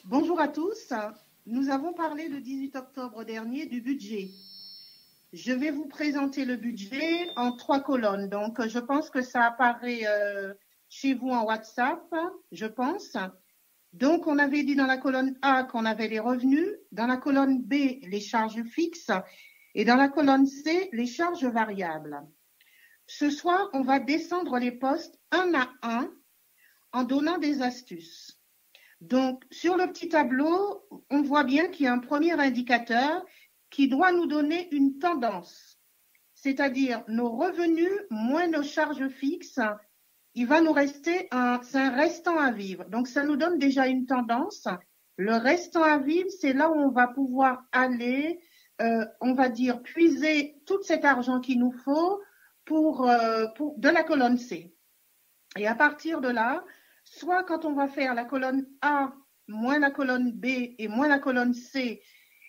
Bonjour à tous. Nous avons parlé le 18 octobre dernier du budget. Je vais vous présenter le budget en 3 colonnes. Donc, je pense que ça apparaît chez vous en WhatsApp, je pense. Donc, on avait dit dans la colonne A qu'on avait les revenus, dans la colonne B, les charges fixes et dans la colonne C, les charges variables. Ce soir, on va descendre les postes un à un en donnant des astuces. Donc, sur le petit tableau, on voit bien qu'il y a un premier indicateur qui doit nous donner une tendance, c'est-à-dire nos revenus moins nos charges fixes. Il va nous rester c'est un restant à vivre. Donc, ça nous donne déjà une tendance. Le restant à vivre, c'est là où on va pouvoir aller, on va dire, puiser tout cet argent qu'il nous faut de la colonne C. Et à partir de là, soit quand on va faire la colonne A moins la colonne B et moins la colonne C,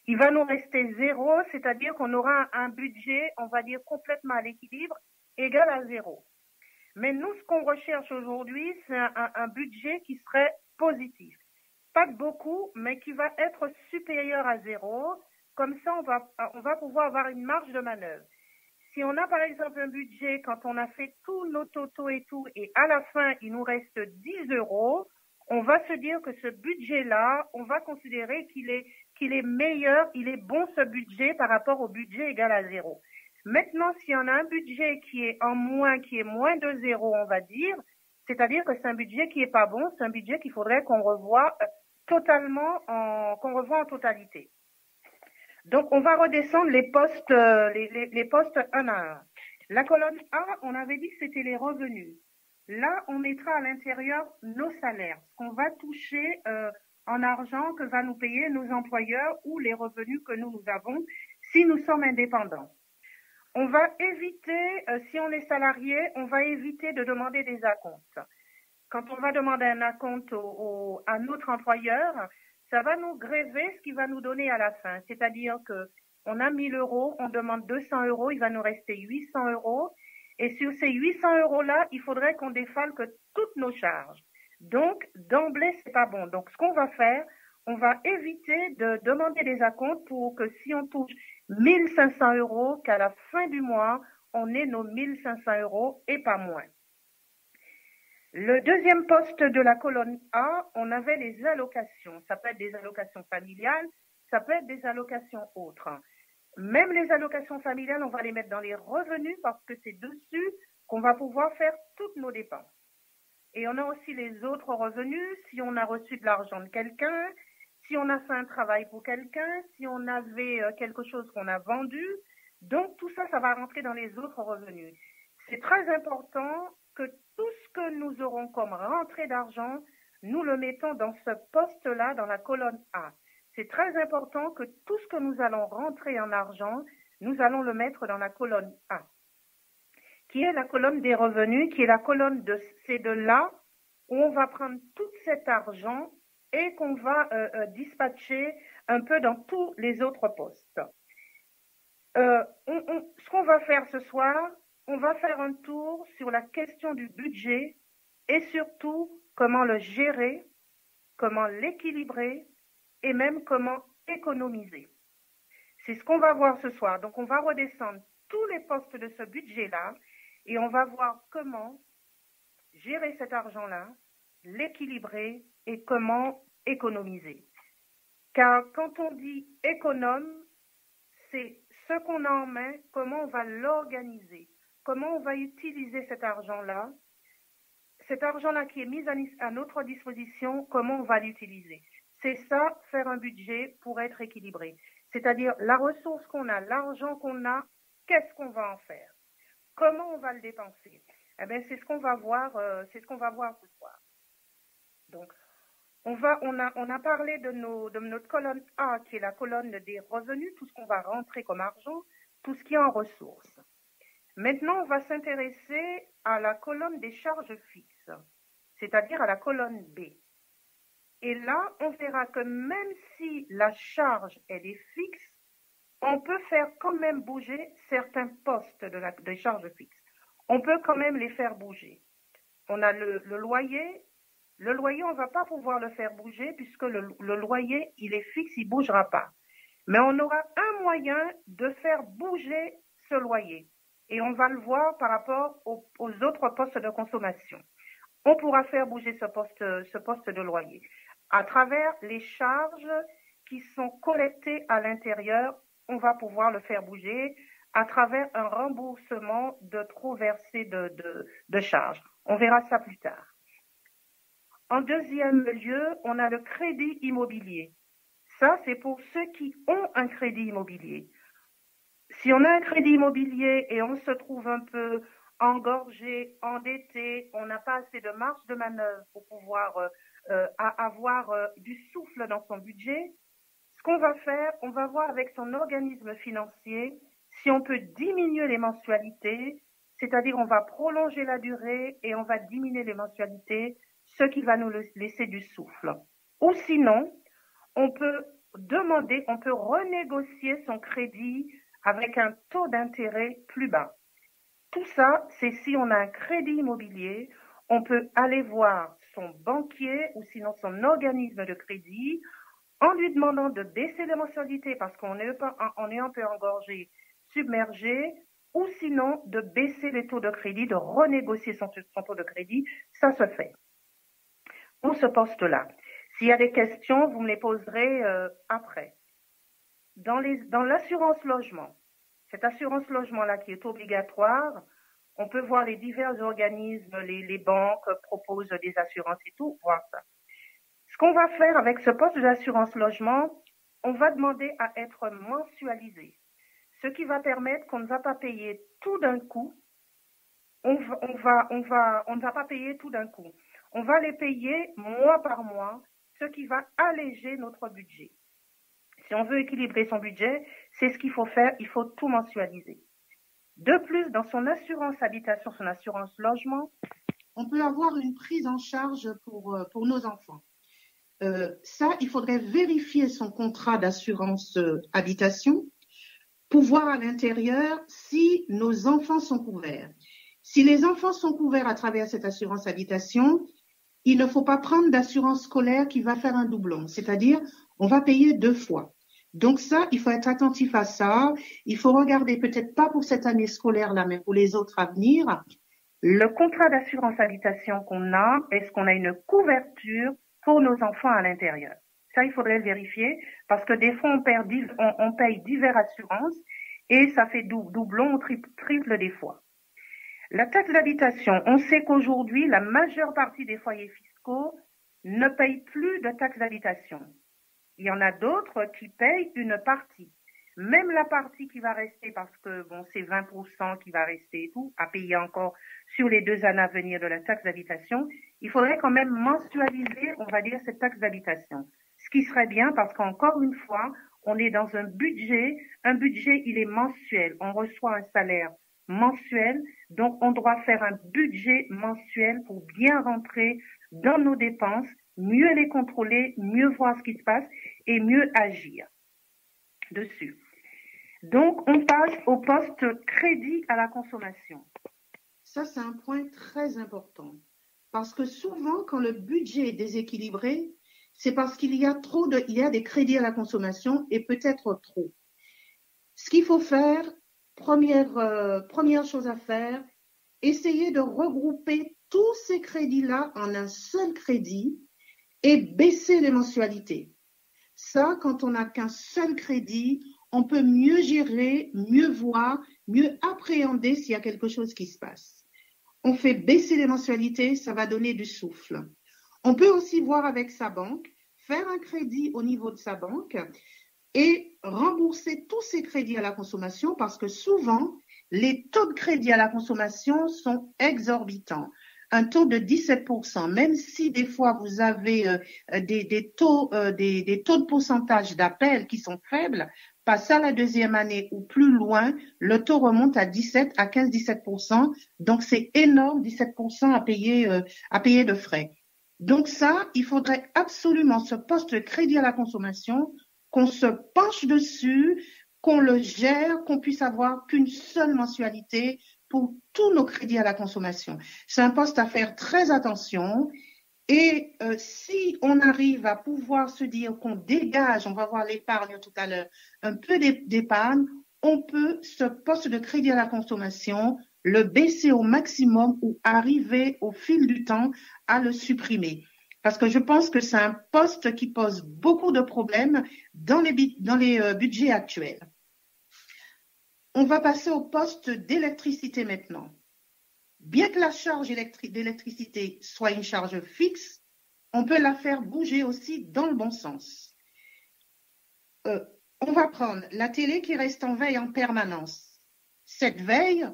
il va nous rester 0, c'est-à-dire qu'on aura un budget, on va dire, complètement à l'équilibre, égal à 0. Mais nous, ce qu'on recherche aujourd'hui, c'est un budget qui serait positif. Pas de beaucoup, mais qui va être supérieur à 0. Comme ça, on va pouvoir avoir une marge de manœuvre. Si on a par exemple un budget, quand on a fait tous nos totaux et tout, et à la fin, il nous reste 10 euros, on va se dire que ce budget-là, on va considérer qu'il est meilleur, il est bon ce budget par rapport au budget égal à 0. Maintenant, si on a un budget qui est en moins, qui est moins de 0, on va dire, c'est-à-dire que c'est un budget qui est pas bon, c'est un budget qu'il faudrait qu'on revoie totalement, qu'on revoie en totalité. Donc, on va redescendre les postes, les postes un à un. La colonne A, on avait dit que c'était les revenus. Là, on mettra à l'intérieur nos salaires, ce qu'on va toucher en argent que va nous payer nos employeurs ou les revenus que nous avons si nous sommes indépendants. On va éviter, si on est salarié, on va éviter de demander des acomptes. Quand on va demander un acompte à notre employeur, ça va nous gréver ce qu'il va nous donner à la fin. C'est-à-dire que on a 1000 euros, on demande 200 euros, il va nous rester 800 euros. Et sur ces 800 euros-là, il faudrait qu'on défalque toutes nos charges. Donc, d'emblée, c'est pas bon. Donc, ce qu'on va faire, on va éviter de demander des acomptes pour que si on touche 1500 euros, qu'à la fin du mois, on ait nos 1500 euros et pas moins. Le deuxième poste de la colonne A, on avait les allocations. Ça peut être des allocations familiales, ça peut être des allocations autres. Même les allocations familiales, on va les mettre dans les revenus parce que c'est dessus qu'on va pouvoir faire toutes nos dépenses. Et on a aussi les autres revenus, si on a reçu de l'argent de quelqu'un, si on a fait un travail pour quelqu'un, si on avait quelque chose qu'on a vendu. Donc tout ça, ça va rentrer dans les autres revenus. C'est très important que tout ce que nous aurons comme rentrée d'argent, nous le mettons dans ce poste-là, dans la colonne A. C'est très important que tout ce que nous allons rentrer en argent, nous allons le mettre dans la colonne A, qui est la colonne des revenus, qui est la colonne c'est de là où on va prendre tout cet argent et qu'on va dispatcher un peu dans tous les autres postes. Ce qu'on va faire ce soir, on va faire un tour sur la question du budget et surtout comment le gérer, comment l'équilibrer et même comment économiser. C'est ce qu'on va voir ce soir. Donc, on va redescendre tous les postes de ce budget-là et on va voir comment gérer cet argent-là, l'équilibrer et comment économiser. Car quand on dit économe, c'est ce qu'on a en main, comment on va l'organiser, comment on va utiliser cet argent-là qui est mis à notre disposition, comment on va l'utiliser. C'est ça, faire un budget pour être équilibré. C'est-à-dire la ressource qu'on a, l'argent qu'on a, qu'est-ce qu'on va en faire? Comment on va le dépenser? Eh bien, c'est ce qu'on va voir, ce soir. Donc, on a parlé de notre colonne A, qui est la colonne des revenus, tout ce qu'on va rentrer comme argent, tout ce qui est en ressources. Maintenant, on va s'intéresser à la colonne des charges fixes, c'est-à-dire à la colonne B. Et là, on verra que même si la charge, elle est fixe, on peut faire quand même bouger certains postes des charges fixes. On peut quand même les faire bouger. On a le loyer, Le loyer, on ne va pas pouvoir le faire bouger puisque le loyer, il est fixe, il ne bougera pas. Mais on aura un moyen de faire bouger ce loyer. Et on va le voir par rapport aux autres postes de consommation. On pourra faire bouger ce poste de loyer à travers les charges qui sont collectées à l'intérieur. On va pouvoir le faire bouger à travers un remboursement de trop versé de charges. On verra ça plus tard. En deuxième lieu, on a le crédit immobilier. Ça, c'est pour ceux qui ont un crédit immobilier. Si on a un crédit immobilier et on se trouve un peu engorgé, endetté, on n'a pas assez de marge de manœuvre pour pouvoir avoir du souffle dans son budget, ce qu'on va faire, on va voir avec son organisme financier si on peut diminuer les mensualités, c'est-à-dire on va prolonger la durée et on va diminuer les mensualités, ce qui va nous laisser du souffle. Ou sinon, on peut renégocier son crédit avec un taux d'intérêt plus bas. Tout ça, c'est si on a un crédit immobilier, on peut aller voir son banquier ou sinon son organisme de crédit en lui demandant de baisser les mensualités parce qu'on est un peu engorgé, submergé, ou sinon de baisser les taux de crédit, de renégocier son taux de crédit. Ça se fait. Pour ce poste-là. S'il y a des questions, vous me les poserez après. Dans l'assurance logement, cette assurance logement-là qui est obligatoire, on peut voir les divers organismes, les banques proposent des assurances et tout, voir ça. Ce qu'on va faire avec ce poste d'assurance logement, on va demander à être mensualisé, ce qui va permettre qu'on ne va pas payer tout d'un coup. On ne va pas payer tout d'un coup. On va les payer mois par mois, ce qui va alléger notre budget. Si on veut équilibrer son budget, c'est ce qu'il faut faire, il faut tout mensualiser. De plus, dans son assurance habitation, son assurance logement, on peut avoir une prise en charge pour nos enfants. Ça, il faudrait vérifier son contrat d'assurance habitation pour voir à l'intérieur si nos enfants sont couverts. Si les enfants sont couverts à travers cette assurance habitation, il ne faut pas prendre d'assurance scolaire qui va faire un doublon, c'est-à-dire on va payer 2 fois. Donc ça, il faut être attentif à ça. Il faut regarder, peut-être pas pour cette année scolaire-là, mais pour les autres à venir, le contrat d'assurance habitation qu'on a, est-ce qu'on a une couverture pour nos enfants à l'intérieur? Ça, il faudrait le vérifier parce que des fois, on paye divers assurances et ça fait doublon ou triple des fois. La taxe d'habitation, on sait qu'aujourd'hui, la majeure partie des foyers fiscaux ne payent plus de taxe d'habitation. Il y en a d'autres qui payent une partie. Même la partie qui va rester, parce que bon, c'est 20% qui va rester et tout, à payer encore sur les 2 années à venir de la taxe d'habitation, il faudrait quand même mensualiser, on va dire, cette taxe d'habitation. Ce qui serait bien parce qu'encore une fois, on est dans un budget, il est mensuel. On reçoit un salaire mensuel, donc on doit faire un budget mensuel pour bien rentrer dans nos dépenses, mieux les contrôler, mieux voir ce qui se passe et mieux agir dessus. Donc, on passe au poste crédit à la consommation. Ça, c'est un point très important parce que souvent, quand le budget est déséquilibré, c'est parce qu'il y a des crédits à la consommation et peut-être trop. Ce qu'il faut faire, première chose à faire, essayer de regrouper tous ces crédits-là en un seul crédit et baisser les mensualités. Ça, quand on n'a qu'un seul crédit, on peut mieux gérer, mieux voir, mieux appréhender s'il y a quelque chose qui se passe. On fait baisser les mensualités, ça va donner du souffle. On peut aussi voir avec sa banque, faire un crédit au niveau de sa banque et rembourser tous ces crédits à la consommation parce que souvent, les taux de crédit à la consommation sont exorbitants. Un taux de 17%, même si des fois vous avez des taux de pourcentage d'appel qui sont faibles, passé à la 2e année ou plus loin, le taux remonte à 15-17%. Donc c'est énorme, 17% à payer de frais. Donc ça, il faudrait absolument ce poste de crédit à la consommation, qu'on se penche dessus, qu'on le gère, qu'on puisse avoir qu'une seule mensualité pour tous nos crédits à la consommation. C'est un poste à faire très attention Et si on arrive à pouvoir se dire qu'on dégage, on va voir l'épargne tout à l'heure, un peu d'épargne, on peut ce poste de crédit à la consommation le baisser au maximum ou arriver au fil du temps à le supprimer. Parce que je pense que c'est un poste qui pose beaucoup de problèmes dans les budgets actuels. On va passer au poste d'électricité maintenant. Bien que la charge d'électricité soit une charge fixe, on peut la faire bouger aussi dans le bon sens. On va prendre la télé qui reste en veille en permanence. Cette veille,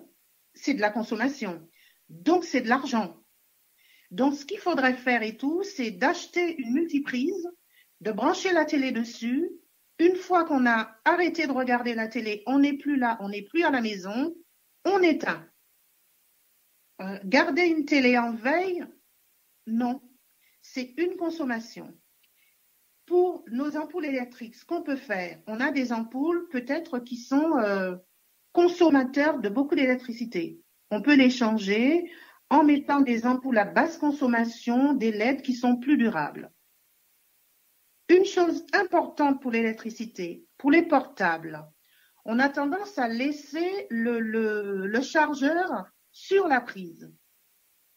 c'est de la consommation. Donc, c'est de l'argent. Donc, ce qu'il faudrait faire et tout, c'est d'acheter une multiprise, de brancher la télé dessus. Une fois qu'on a arrêté de regarder la télé, on n'est plus là, on n'est plus à la maison, on éteint. Garder une télé en veille, non, c'est une consommation. Pour nos ampoules électriques, ce qu'on peut faire, on a des ampoules peut-être qui sont consommateurs de beaucoup d'électricité. On peut les changer en mettant des ampoules à basse consommation, des LED qui sont plus durables. Une chose importante pour l'électricité, pour les portables, on a tendance à laisser le chargeur sur la prise,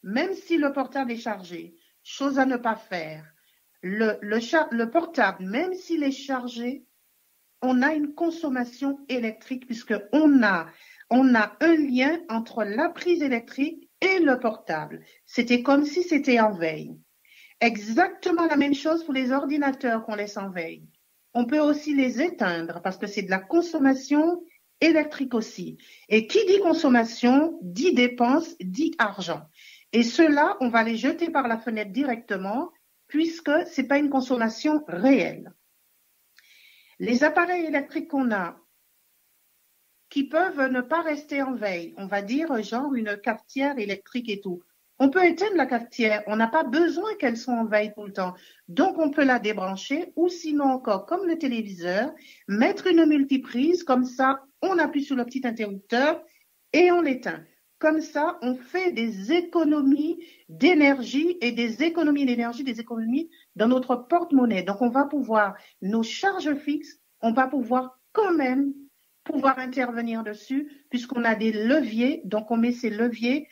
même si le portable est chargé. Chose à ne pas faire. Le portable, même s'il est chargé, on a une consommation électrique puisqu'on a un lien entre la prise électrique et le portable. C'était comme si c'était en veille. Exactement la même chose pour les ordinateurs qu'on laisse en veille. On peut aussi les éteindre parce que c'est de la consommation électrique aussi. Et qui dit consommation, dit dépense, dit argent. Et ceux-là, on va les jeter par la fenêtre directement puisque ce n'est pas une consommation réelle. Les appareils électriques qu'on a, qui peuvent ne pas rester en veille, on va dire genre une cafetière électrique et tout. On peut éteindre la cafetière, on n'a pas besoin qu'elle soit en veille tout le temps. Donc on peut la débrancher ou sinon encore comme le téléviseur, mettre une multiprise, comme ça on appuie sur le petit interrupteur et on l'éteint. Comme ça, on fait des économies d'énergie et des économies dans notre porte-monnaie. Donc, on va pouvoir, nos charges fixes, on va pouvoir quand même pouvoir intervenir dessus puisqu'on a des leviers. Donc, on met ces leviers,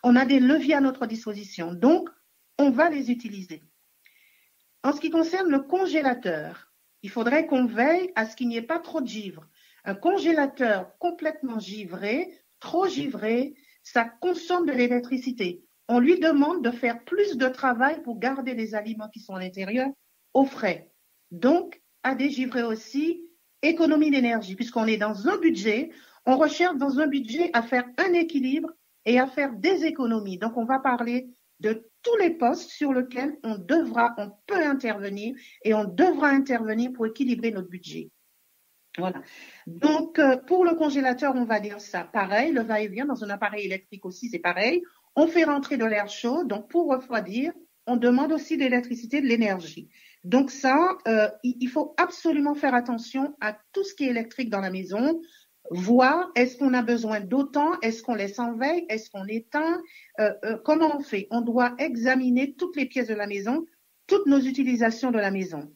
on a des leviers à notre disposition. Donc, on va les utiliser. En ce qui concerne le congélateur, il faudrait qu'on veille à ce qu'il n'y ait pas trop de givre. Un congélateur complètement givré, trop givré, ça consomme de l'électricité. On lui demande de faire plus de travail pour garder les aliments qui sont à l'intérieur au frais. Donc, à dégivrer aussi, économie d'énergie, puisqu'on est dans un budget, on recherche dans un budget à faire un équilibre et à faire des économies. Donc, on va parler de tous les postes sur lesquels on peut intervenir et on devra intervenir pour équilibrer notre budget. Voilà. Donc, pour le congélateur, on va dire ça. Pareil, le va-et-vient dans un appareil électrique aussi, c'est pareil. On fait rentrer de l'air chaud. Donc, pour refroidir, on demande aussi de l'électricité, de l'énergie. Donc, ça, il faut absolument faire attention à tout ce qui est électrique dans la maison. Voir, est-ce qu'on a besoin d'autant? Est-ce qu'on laisse en veille? Est-ce qu'on éteint? Comment on fait? On doit examiner toutes les pièces de la maison, toutes nos utilisations de la maison.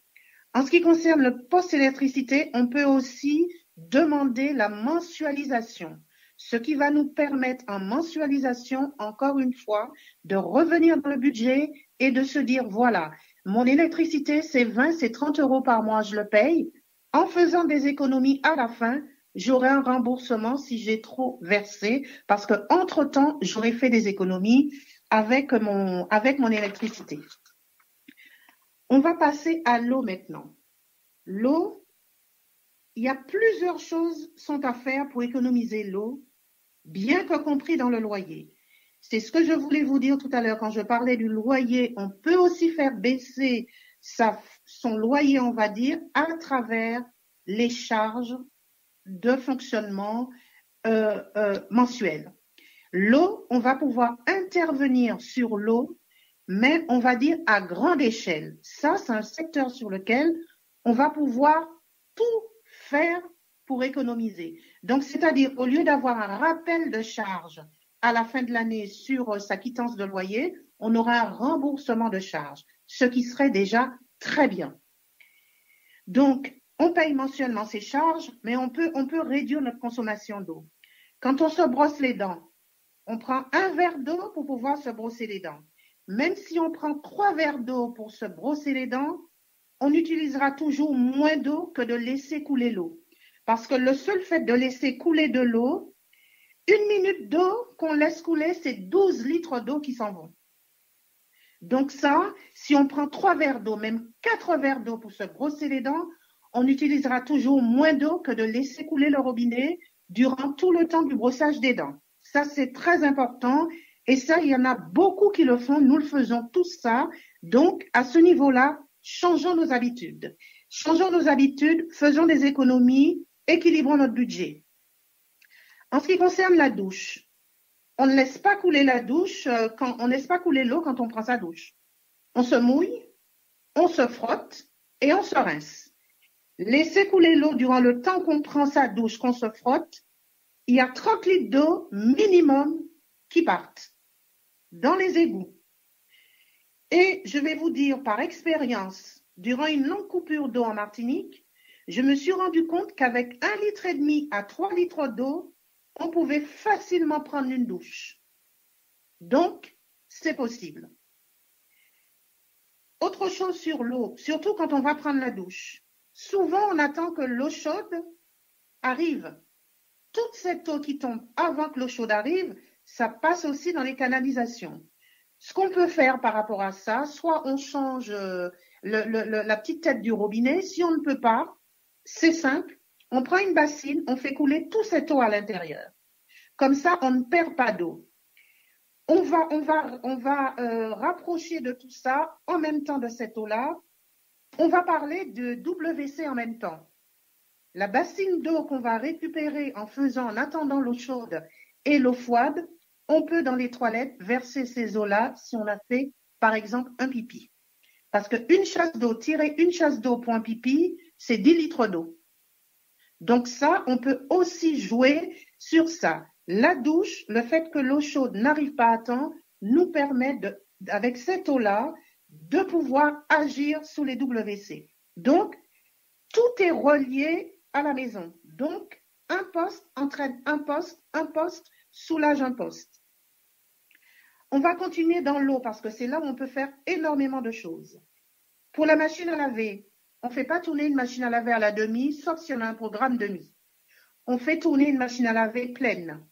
En ce qui concerne le poste électricité, on peut aussi demander la mensualisation, ce qui va nous permettre en mensualisation, encore une fois, de revenir dans le budget et de se dire, voilà, mon électricité, c'est 20, c'est 30 euros par mois, je le paye. En faisant des économies à la fin, j'aurai un remboursement si j'ai trop versé, parce que entre-temps, j'aurai fait des économies avec mon électricité. On va passer à l'eau maintenant. L'eau, il y a plusieurs choses sont à faire pour économiser l'eau, bien que compris dans le loyer. C'est ce que je voulais vous dire tout à l'heure quand je parlais du loyer. On peut aussi faire baisser son loyer, on va dire, à travers les charges de fonctionnement mensuelles. L'eau, on va pouvoir intervenir sur l'eau, mais on va dire à grande échelle. Ça, c'est un secteur sur lequel on va pouvoir tout faire pour économiser. Donc, c'est-à-dire, au lieu d'avoir un rappel de charge à la fin de l'année sur sa quittance de loyer, on aura un remboursement de charges, ce qui serait déjà très bien. Donc, on paye mensuellement ces charges, mais on peut réduire notre consommation d'eau. Quand on se brosse les dents, on prend un verre d'eau pour pouvoir se brosser les dents. Même si on prend 3 verres d'eau pour se brosser les dents, on utilisera toujours moins d'eau que de laisser couler l'eau. Parce que le seul fait de laisser couler de l'eau, 1 minute d'eau qu'on laisse couler, c'est 12 litres d'eau qui s'en vont. Donc ça, si on prend 3 verres d'eau, même 4 verres d'eau pour se brosser les dents, on utilisera toujours moins d'eau que de laisser couler le robinet durant tout le temps du brossage des dents. Ça, c'est très important. Et ça, il y en a beaucoup qui le font. Nous le faisons tous ça. Donc, à ce niveau-là, changeons nos habitudes. Changeons nos habitudes, faisons des économies, équilibrons notre budget. En ce qui concerne la douche, on ne laisse pas couler la douche on ne laisse pas couler l'eau quand on prend sa douche. On se mouille, on se frotte et on se rince. Laissez couler l'eau durant le temps qu'on prend sa douche, qu'on se frotte. Il y a 30 litres d'eau minimum qui partent dans les égouts. Et je vais vous dire par expérience, durant une longue coupure d'eau en Martinique, je me suis rendu compte qu'avec 1,5 litre à 3 litres d'eau, on pouvait facilement prendre une douche. Donc, c'est possible. Autre chose sur l'eau, surtout quand on va prendre la douche. Souvent, on attend que l'eau chaude arrive. Toute cette eau qui tombe avant que l'eau chaude arrive, ça passe aussi dans les canalisations. Ce qu'on peut faire par rapport à ça, soit on change la petite tête du robinet. Si on ne peut pas, c'est simple. On prend une bassine, on fait couler toute cette eau à l'intérieur. Comme ça, on ne perd pas d'eau. On va rapprocher de tout ça en même temps de cette eau-là. On va parler de WC en même temps. La bassine d'eau qu'on va récupérer en attendant l'eau chaude et l'eau froide, on peut dans les toilettes verser ces eaux-là si on a fait, par exemple, un pipi. Parce qu'une chasse d'eau, tirer une chasse d'eau pour un pipi, c'est 10 litres d'eau. Donc ça, on peut aussi jouer sur ça. La douche, le fait que l'eau chaude n'arrive pas à temps, nous permet, avec cette eau-là, de pouvoir agir sous les WC. Donc, tout est relié à la maison. Donc, un poste entraîne un poste soulage un poste. On va continuer dans l'eau parce que c'est là où on peut faire énormément de choses. Pour la machine à laver, on ne fait pas tourner une machine à laver à la demi, sauf si on a un programme demi. On fait tourner une machine à laver pleine,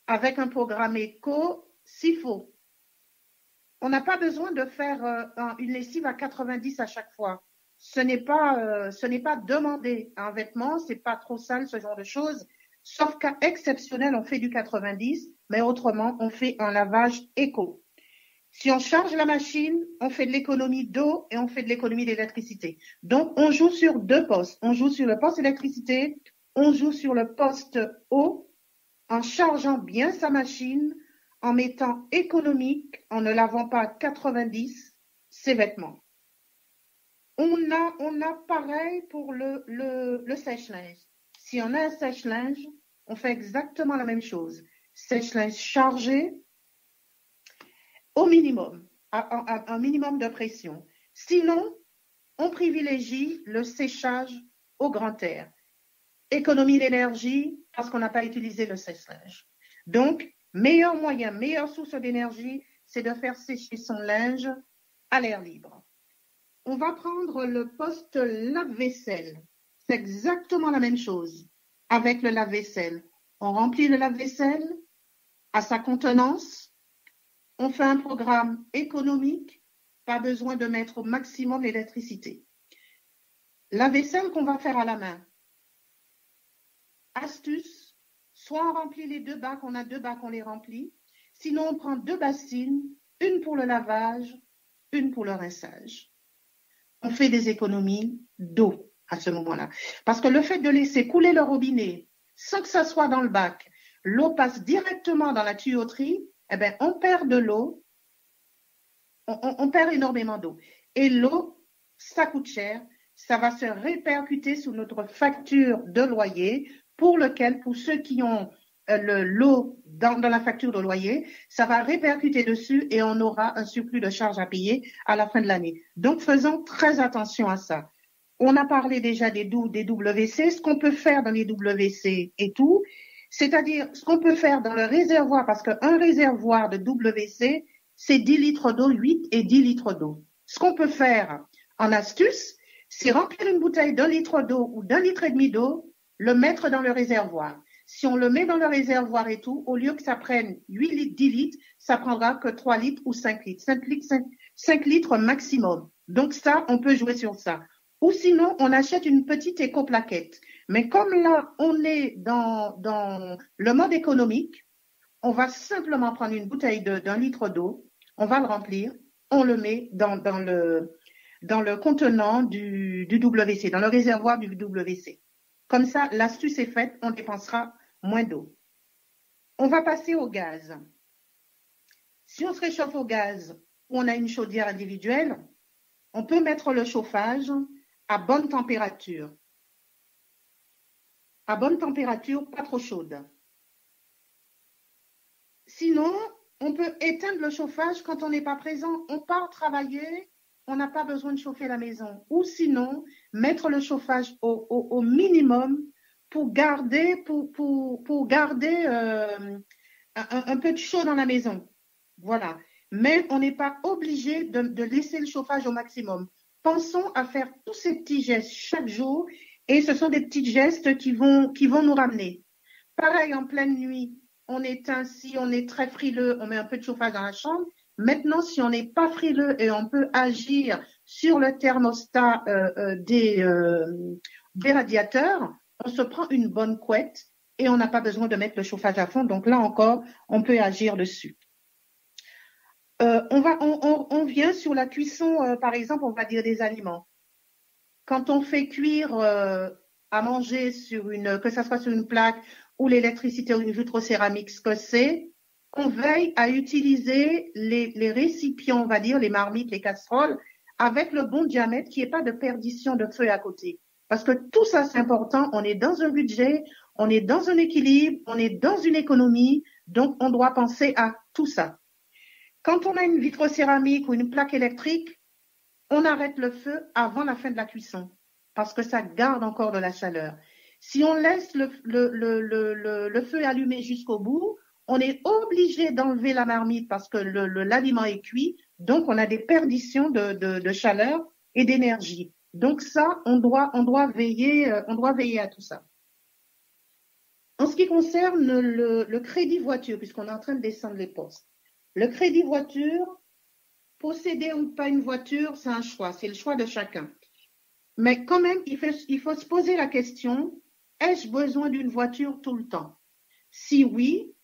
avec un programme éco s'il faut. On n'a pas besoin de faire une lessive à 90 à chaque fois. Ce n'est pas demandé. Un vêtement, c'est pas trop sale, ce genre de choses. Sauf cas exceptionnel, on fait du 90, mais autrement, on fait un lavage éco. Si on charge la machine, on fait de l'économie d'eau et on fait de l'économie d'électricité. Donc, on joue sur 2 postes. On joue sur le poste électricité, on joue sur le poste eau, en chargeant bien sa machine, en mettant économique, en ne lavant pas à 90 ses vêtements. On a pareil pour le sèche-linge. Si on a un sèche-linge, on fait exactement la même chose. Sèche-linge chargé au minimum, à un minimum de pression. Sinon, on privilégie le séchage au grand air. Économie d'énergie parce qu'on n'a pas utilisé le sèche-linge. Donc, meilleur moyen, meilleure source d'énergie, c'est de faire sécher son linge à l'air libre. On va prendre le poste lave-vaisselle. C'est exactement la même chose avec le lave-vaisselle. On remplit le lave-vaisselle à sa contenance. On fait un programme économique, pas besoin de mettre au maximum l'électricité. La vaisselle qu'on va faire à la main. Astuce, soit on remplit les 2 bacs, on a 2 bacs, on les remplit. Sinon, on prend 2 bassines, une pour le lavage, une pour le rinçage. On fait des économies d'eau à ce moment-là. Parce que le fait de laisser couler le robinet sans que ça soit dans le bac, l'eau passe directement dans la tuyauterie, eh bien, on perd de l'eau, on perd énormément d'eau. Et l'eau, ça coûte cher, ça va se répercuter sur notre facture de loyer pour ceux qui ont l'eau dans la facture de loyer, ça va répercuter dessus et on aura un surplus de charges à payer à la fin de l'année. Donc, faisons très attention à ça. On a parlé déjà des WC, ce qu'on peut faire dans les WC et tout, c'est-à-dire ce qu'on peut faire dans le réservoir, parce qu'un réservoir de WC, c'est 10 litres d'eau, 8 et 10 litres d'eau. Ce qu'on peut faire en astuce, c'est remplir une bouteille d'1 litre d'eau ou d'1 litre et demi d'eau, le mettre dans le réservoir. Si on le met dans le réservoir et tout, au lieu que ça prenne 8 litres, 10 litres, ça prendra que 3 litres ou 5 litres. 5 litres maximum. Donc ça, on peut jouer sur ça. Ou sinon, on achète une petite éco-plaquette. Mais comme là, on est dans le mode économique, on va simplement prendre une bouteille d'1 litre d'eau, on va le remplir, on le met dans le contenant du WC, dans le réservoir du WC. Comme ça, l'astuce est faite, on dépensera moins d'eau. On va passer au gaz. Si on se réchauffe au gaz ou on a une chaudière individuelle, on peut mettre le chauffage à bonne température. À bonne température, pas trop chaude. Sinon, on peut éteindre le chauffage quand on n'est pas présent. On part travailler, on n'a pas besoin de chauffer la maison. Ou sinon, mettre le chauffage au minimum pour garder un peu de chaud dans la maison. Voilà. Mais on n'est pas obligé de laisser le chauffage au maximum. Pensons à faire tous ces petits gestes chaque jour et ce sont des petits gestes qui vont nous ramener. Pareil, en pleine nuit, on éteint, si on est très frileux, on met un peu de chauffage dans la chambre. Maintenant, si on n'est pas frileux et on peut agir sur le thermostat des radiateurs, on se prend une bonne couette et on n'a pas besoin de mettre le chauffage à fond. Donc là encore, on peut agir dessus. On vient sur la cuisson, par exemple, on va dire des aliments. Quand on fait cuire à manger que ça soit sur une plaque ou l'électricité ou une vitrocéramique, ce que c'est, on veille à utiliser les récipients, on va dire, les marmites, les casseroles, avec le bon diamètre, qu'il n'y ait pas de perdition de feu à côté. Parce que tout ça, c'est important. On est dans un budget, on est dans un équilibre, on est dans une économie, donc on doit penser à tout ça. Quand on a une vitrocéramique ou une plaque électrique, on arrête le feu avant la fin de la cuisson parce que ça garde encore de la chaleur. Si on laisse le feu allumé jusqu'au bout, on est obligé d'enlever la marmite parce que l'aliment est cuit, donc on a des perditions de chaleur et d'énergie. Donc ça, on doit veiller à tout ça. En ce qui concerne le crédit voiture, puisqu'on est en train de descendre les postes, le crédit voiture, posséder ou pas une voiture, c'est un choix, c'est le choix de chacun. Mais quand même, il faut se poser la question, ai-je besoin d'une voiture tout le temps? Si oui,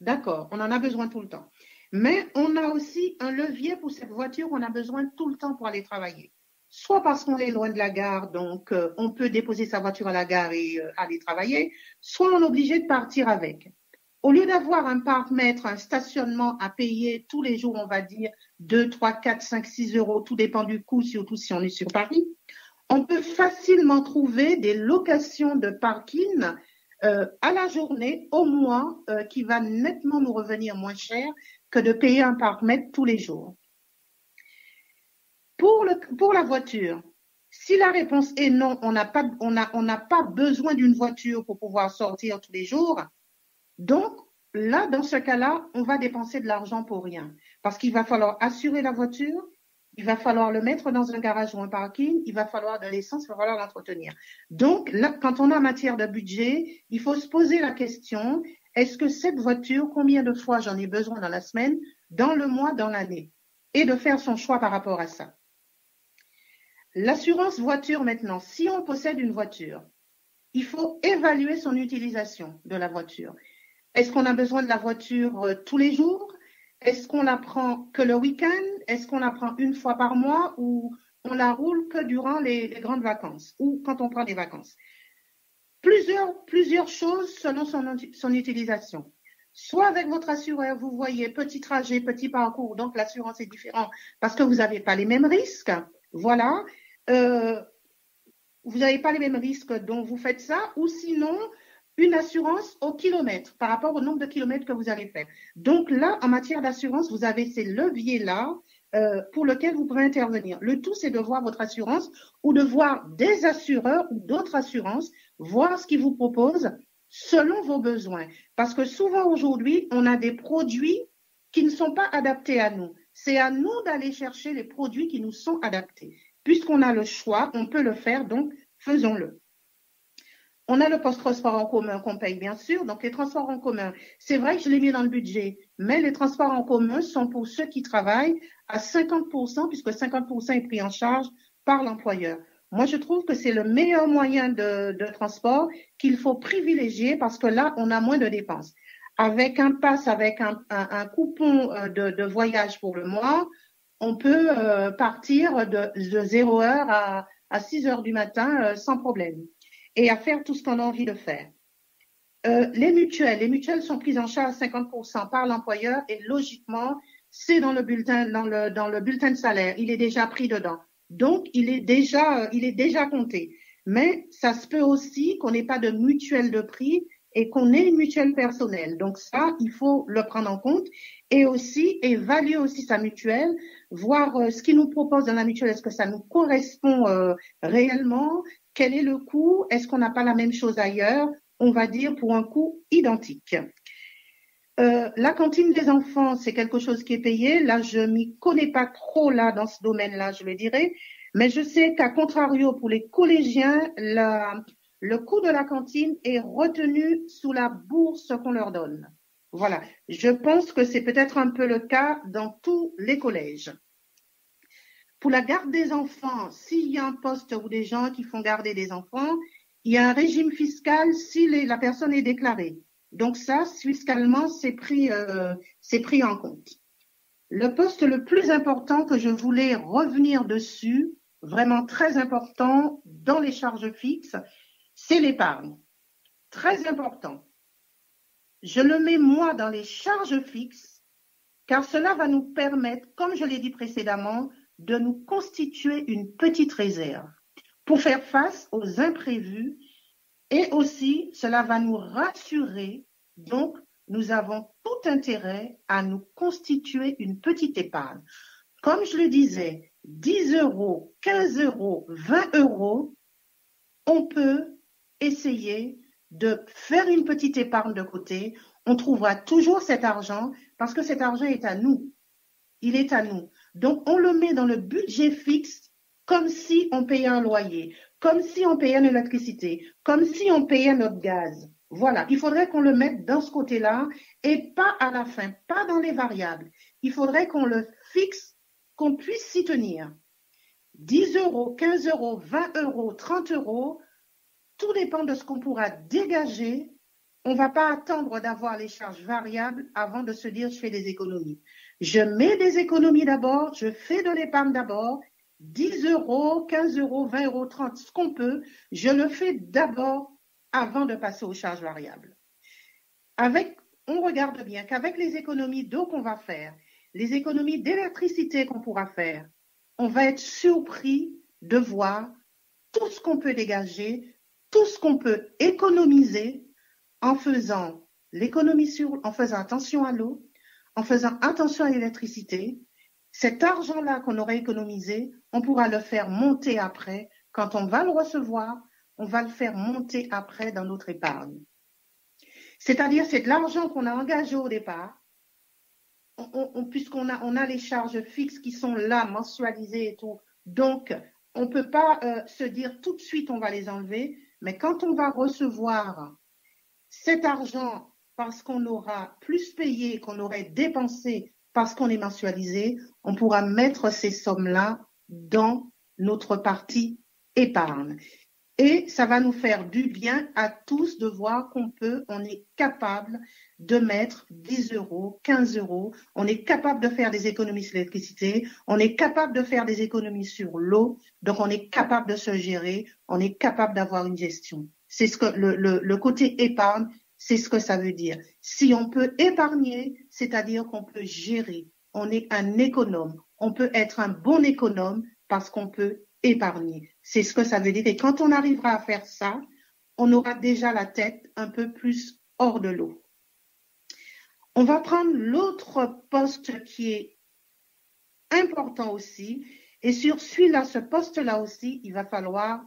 d'accord, on en a besoin tout le temps. Mais on a aussi un levier pour cette voiture, on a besoin tout le temps pour aller travailler. Soit parce qu'on est loin de la gare, donc on peut déposer sa voiture à la gare et aller travailler, soit on est obligé de partir avec. Au lieu d'avoir un parc-mètre, un stationnement à payer tous les jours, on va dire 2, 3, 4, 5, 6 euros, tout dépend du coût, surtout si on est sur Paris, on peut facilement trouver des locations de parking à la journée, au mois, qui va nettement nous revenir moins cher que de payer un parc-mètre tous les jours. Pour la voiture, si la réponse est non, on n'a pas besoin d'une voiture pour pouvoir sortir tous les jours, donc là, dans ce cas-là, on va dépenser de l'argent pour rien parce qu'il va falloir assurer la voiture, il va falloir le mettre dans un garage ou un parking, il va falloir de l'essence, il va falloir l'entretenir. Donc là, quand on a matière de budget, il faut se poser la question, est-ce que cette voiture, combien de fois j'en ai besoin dans la semaine, dans le mois, dans l'année? Et de faire son choix par rapport à ça. L'assurance voiture maintenant, si on possède une voiture, il faut évaluer son utilisation de la voiture. Est-ce qu'on a besoin de la voiture tous les jours? Est-ce qu'on la prend que le week-end? Est-ce qu'on la prend une fois par mois ou on la roule que durant les grandes vacances ou quand on prend des vacances? Plusieurs choses selon son utilisation. Soit avec votre assureur, vous voyez petit trajet, petit parcours, donc l'assurance est différente parce que vous n'avez pas les mêmes risques. Voilà. Vous n'avez pas les mêmes risques, donc vous faites ça. Ou sinon, une assurance au kilomètre par rapport au nombre de kilomètres que vous allez faire. Donc là, en matière d'assurance, vous avez ces leviers-là pour lesquels vous pouvez intervenir. Le tout, c'est de voir votre assurance ou de voir des assureurs ou d'autres assurances, voir ce qu'ils vous proposent selon vos besoins. Parce que souvent aujourd'hui, on a des produits qui ne sont pas adaptés à nous. C'est à nous d'aller chercher les produits qui nous sont adaptés. Puisqu'on a le choix, on peut le faire, donc faisons-le. On a le post-transport en commun qu'on paye, bien sûr. Donc, les transports en commun, c'est vrai que je l'ai mis dans le budget, mais les transports en commun sont pour ceux qui travaillent à 50%, puisque 50% est pris en charge par l'employeur. Moi, je trouve que c'est le meilleur moyen de transport qu'il faut privilégier parce que là, on a moins de dépenses. Avec un pass, avec un coupon de voyage pour le mois, on peut partir de 0 heure à 6 heures du matin sans problème et à faire tout ce qu'on a envie de faire. Les mutuelles sont prises en charge à 50% par l'employeur et logiquement, c'est dans le bulletin de salaire. Il est déjà pris dedans. Donc, il est déjà compté. Mais ça se peut aussi qu'on n'ait pas de mutuelle de prix et qu'on ait une mutuelle personnelle. Donc ça, il faut le prendre en compte et aussi évaluer aussi sa mutuelle, voir ce qu'il nous propose dans la mutuelle, est-ce que ça nous correspond réellement, quel est le coût, est-ce qu'on n'a pas la même chose ailleurs, on va dire pour un coût identique. La cantine des enfants, c'est quelque chose qui est payé. Là, je m'y connais pas trop là dans ce domaine-là, je le dirais. Mais je sais qu'à contrario, pour les collégiens, le coût de la cantine est retenu sous la bourse qu'on leur donne. Voilà. Je pense que c'est peut-être un peu le cas dans tous les collèges. Pour la garde des enfants, s'il y a un poste ou des gens qui font garder des enfants, il y a un régime fiscal si la personne est déclarée. Donc ça, fiscalement, c'est pris en compte. Le poste le plus important que je voulais revenir dessus, vraiment très important dans les charges fixes, c'est l'épargne. Très important. Je le mets moi dans les charges fixes car cela va nous permettre, comme je l'ai dit précédemment, de nous constituer une petite réserve pour faire face aux imprévus et aussi cela va nous rassurer. Donc, nous avons tout intérêt à nous constituer une petite épargne. Comme je le disais, 10 euros, 15 euros, 20 euros, on peut essayer de faire une petite épargne de côté. On trouvera toujours cet argent parce que cet argent est à nous. Il est à nous. Donc, on le met dans le budget fixe comme si on payait un loyer, comme si on payait une électricité, comme si on payait notre gaz. Voilà, il faudrait qu'on le mette dans ce côté-là et pas à la fin, pas dans les variables. Il faudrait qu'on le fixe, qu'on puisse s'y tenir. 10 euros, 15 euros, 20 euros, 30 euros, tout dépend de ce qu'on pourra dégager. On ne va pas attendre d'avoir les charges variables avant de se dire je fais des économies. Je mets des économies d'abord, je fais de l'épargne d'abord, 10 euros, 15 euros, 20 euros, 30, ce qu'on peut, je le fais d'abord avant de passer aux charges variables. On regarde bien qu'avec les économies d'eau qu'on va faire, les économies d'électricité qu'on pourra faire, on va être surpris de voir tout ce qu'on peut dégager, tout ce qu'on peut économiser en faisant en faisant attention à l'eau, en faisant attention à l'électricité. Cet argent-là qu'on aurait économisé, on pourra le faire monter après. Quand on va le recevoir, on va le faire monter après dans notre épargne. C'est-à-dire, c'est de l'argent qu'on a engagé au départ, puisqu'on a les charges fixes qui sont là, mensualisées et tout. Donc, on ne peut pas se dire tout de suite on va les enlever, mais quand on va recevoir cet argent parce qu'on aura plus payé, qu'on aurait dépensé parce qu'on est mensualisé, on pourra mettre ces sommes-là dans notre partie épargne. Et ça va nous faire du bien à tous de voir on est capable de mettre 10 euros, 15 euros, on est capable de faire des économies sur l'électricité, on est capable de faire des économies sur l'eau, donc on est capable de se gérer, on est capable d'avoir une gestion. C'est ce que le côté épargne, c'est ce que ça veut dire. Si on peut épargner, c'est-à-dire qu'on peut gérer, on est un économe, on peut être un bon économe parce qu'on peut épargner. C'est ce que ça veut dire. Et quand on arrivera à faire ça, on aura déjà la tête un peu plus hors de l'eau. On va prendre l'autre poste qui est important aussi. Et sur celui-là, ce poste-là aussi, il va falloir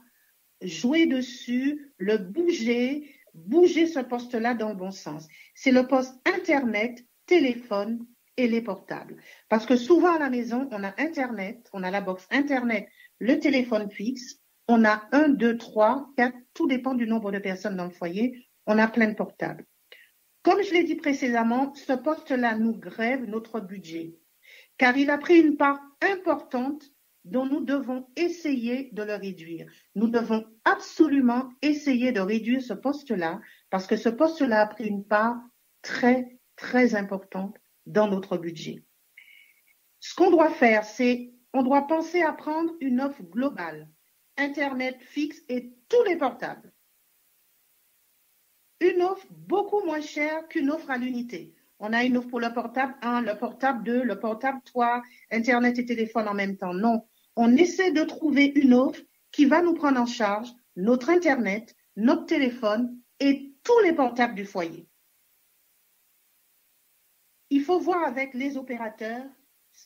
jouer dessus, le bouger ce poste-là dans le bon sens. C'est le poste Internet, téléphone et les portables. Parce que souvent à la maison, on a Internet, on a la box Internet, le téléphone fixe, on a 1, 2, 3, 4, tout dépend du nombre de personnes dans le foyer, on a plein de portables. Comme je l'ai dit précédemment, ce poste-là nous grève notre budget, car il a pris une part importante dont nous devons essayer de le réduire. Nous devons absolument essayer de réduire ce poste-là, parce que ce poste-là a pris une part très, très importante dans notre budget. Ce qu'on doit faire, c'est, on doit penser à prendre une offre globale, Internet fixe et tous les portables. Une offre beaucoup moins chère qu'une offre à l'unité. On a une offre pour le portable 1, le portable 2, le portable 3, Internet et téléphone en même temps. Non, on essaie de trouver une offre qui va nous prendre en charge notre Internet, notre téléphone et tous les portables du foyer. Il faut voir avec les opérateurs,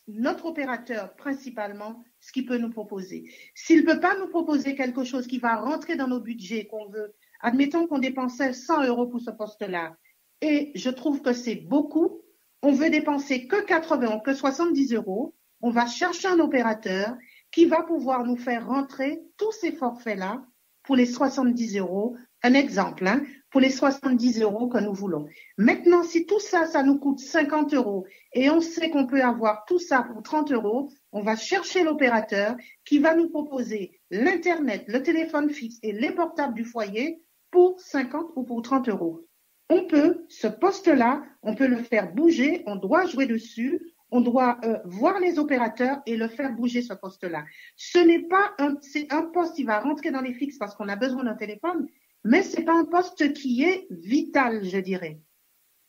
notre opérateur principalement, ce qu'il peut nous proposer. S'il ne peut pas nous proposer quelque chose qui va rentrer dans nos budgets qu'on veut, admettons qu'on dépensait 100 € pour ce poste-là, et je trouve que c'est beaucoup, on veut dépenser que 80, que 70 €, on va chercher un opérateur qui va pouvoir nous faire rentrer tous ces forfaits-là pour les 70 €. Un exemple, hein, pour les 70 € que nous voulons. Maintenant, si tout ça, ça nous coûte 50 € et on sait qu'on peut avoir tout ça pour 30 €, on va chercher l'opérateur qui va nous proposer l'Internet, le téléphone fixe et les portables du foyer pour 50 ou pour 30 €. On peut, ce poste-là, on peut le faire bouger, on doit jouer dessus, on doit voir les opérateurs et le faire bouger ce poste-là. Ce n'est pas c'est un poste qui va rentrer dans les fixes parce qu'on a besoin d'un téléphone, mais ce n'est pas un poste qui est vital, je dirais.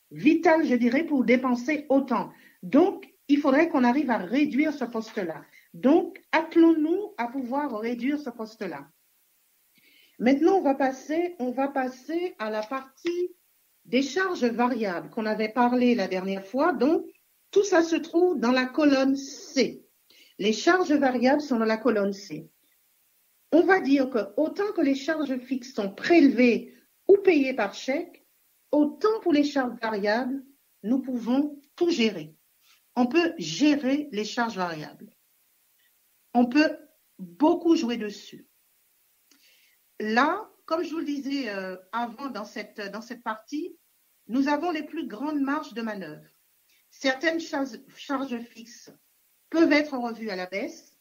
Vital, je dirais, pour dépenser autant. Donc, il faudrait qu'on arrive à réduire ce poste-là. Donc, attelons-nous à pouvoir réduire ce poste-là. Maintenant, on va passer à la partie des charges variables qu'on avait parlé la dernière fois. Donc, tout ça se trouve dans la colonne C. Les charges variables sont dans la colonne C. On va dire que autant que les charges fixes sont prélevées ou payées par chèque, autant pour les charges variables, nous pouvons tout gérer. On peut gérer les charges variables. On peut beaucoup jouer dessus. Là, comme je vous le disais avant dans cette partie, nous avons les plus grandes marges de manœuvre. Certaines charges fixes peuvent être revues à la baisse,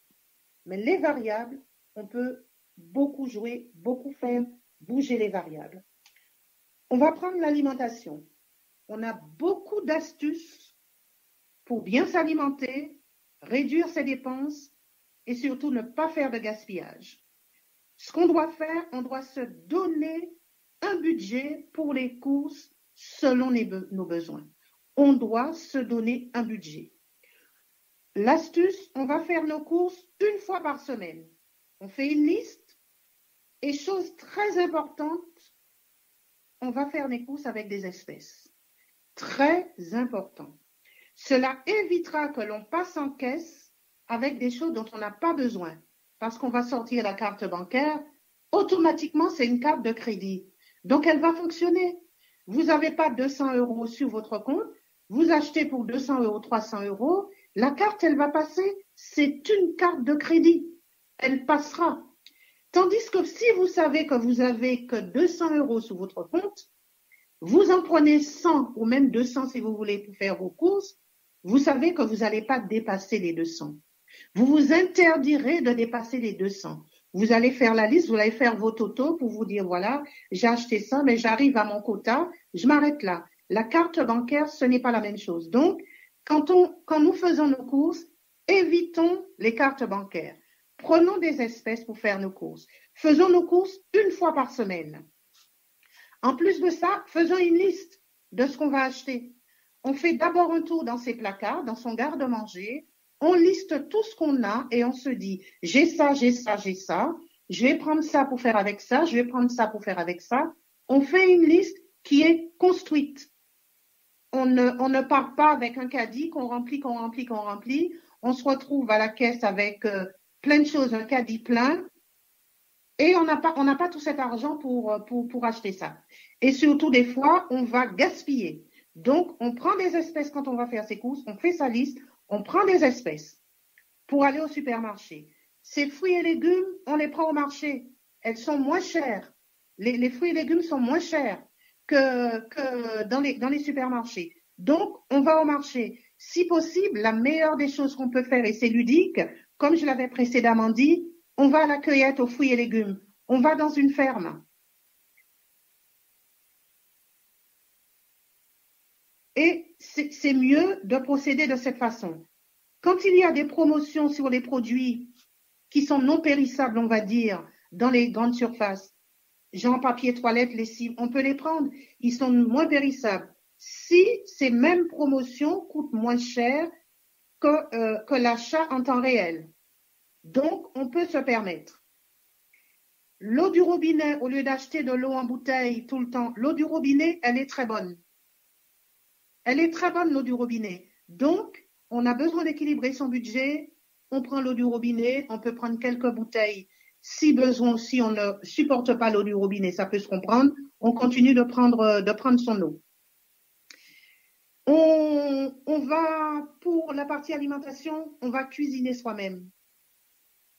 mais les variables, on peut beaucoup jouer, beaucoup faire bouger les variables. On va prendre l'alimentation. On a beaucoup d'astuces pour bien s'alimenter, réduire ses dépenses et surtout ne pas faire de gaspillage. Ce qu'on doit faire, on doit se donner un budget pour les courses selon nos besoins. On doit se donner un budget. L'astuce, on va faire nos courses une fois par semaine. On fait une liste et chose très importante, on va faire des courses avec des espèces. Très important. Cela évitera que l'on passe en caisse avec des choses dont on n'a pas besoin. Parce qu'on va sortir la carte bancaire, automatiquement, c'est une carte de crédit. Donc, elle va fonctionner. Vous n'avez pas 200 € sur votre compte, vous achetez pour 200 €, 300 €, la carte, elle va passer, c'est une carte de crédit. Elle passera. Tandis que si vous savez que vous n'avez que 200 € sur votre compte, vous en prenez 100 ou même 200 si vous voulez faire vos courses, vous savez que vous n'allez pas dépasser les 200. Vous vous interdirez de dépasser les 200. Vous allez faire la liste, vous allez faire vos totaux pour vous dire, voilà, j'ai acheté ça, mais j'arrive à mon quota, je m'arrête là. La carte bancaire, ce n'est pas la même chose. Donc, quand nous faisons nos courses, évitons les cartes bancaires. Prenons des espèces pour faire nos courses. Faisons nos courses une fois par semaine. En plus de ça, faisons une liste de ce qu'on va acheter. On fait d'abord un tour dans ses placards, dans son garde-manger. On liste tout ce qu'on a et on se dit, j'ai ça, j'ai ça, j'ai ça. Je vais prendre ça pour faire avec ça, je vais prendre ça pour faire avec ça. On fait une liste qui est construite. On ne part pas avec un caddie qu'on remplit, qu'on remplit, qu'on remplit. On se retrouve à la caisse avec plein de choses, un caddie plein, et on n'a pas tout cet argent pour acheter ça. Et surtout, des fois, on va gaspiller. Donc, on prend des espèces quand on va faire ses courses, on fait sa liste, on prend des espèces pour aller au supermarché. Ces fruits et légumes, on les prend au marché. Elles sont moins chères. Les fruits et légumes sont moins chers que dans les supermarchés. Donc, on va au marché. Si possible, la meilleure des choses qu'on peut faire, et c'est ludique, comme je l'avais précédemment dit, on va à la cueillette aux fruits et légumes. On va dans une ferme. Et c'est mieux de procéder de cette façon. Quand il y a des promotions sur les produits qui sont non périssables, on va dire, dans les grandes surfaces, genre papier toilette, lessive, on peut les prendre. Ils sont moins périssables. Si ces mêmes promotions coûtent moins cher que l'achat en temps réel. Donc, on peut se permettre. L'eau du robinet, au lieu d'acheter de l'eau en bouteille tout le temps, l'eau du robinet, elle est très bonne. Elle est très bonne, l'eau du robinet. Donc, on a besoin d'équilibrer son budget. On prend l'eau du robinet, on peut prendre quelques bouteilles. Si besoin, si on ne supporte pas l'eau du robinet, ça peut se comprendre. On continue de prendre son eau. On va, pour la partie alimentation, on va cuisiner soi-même.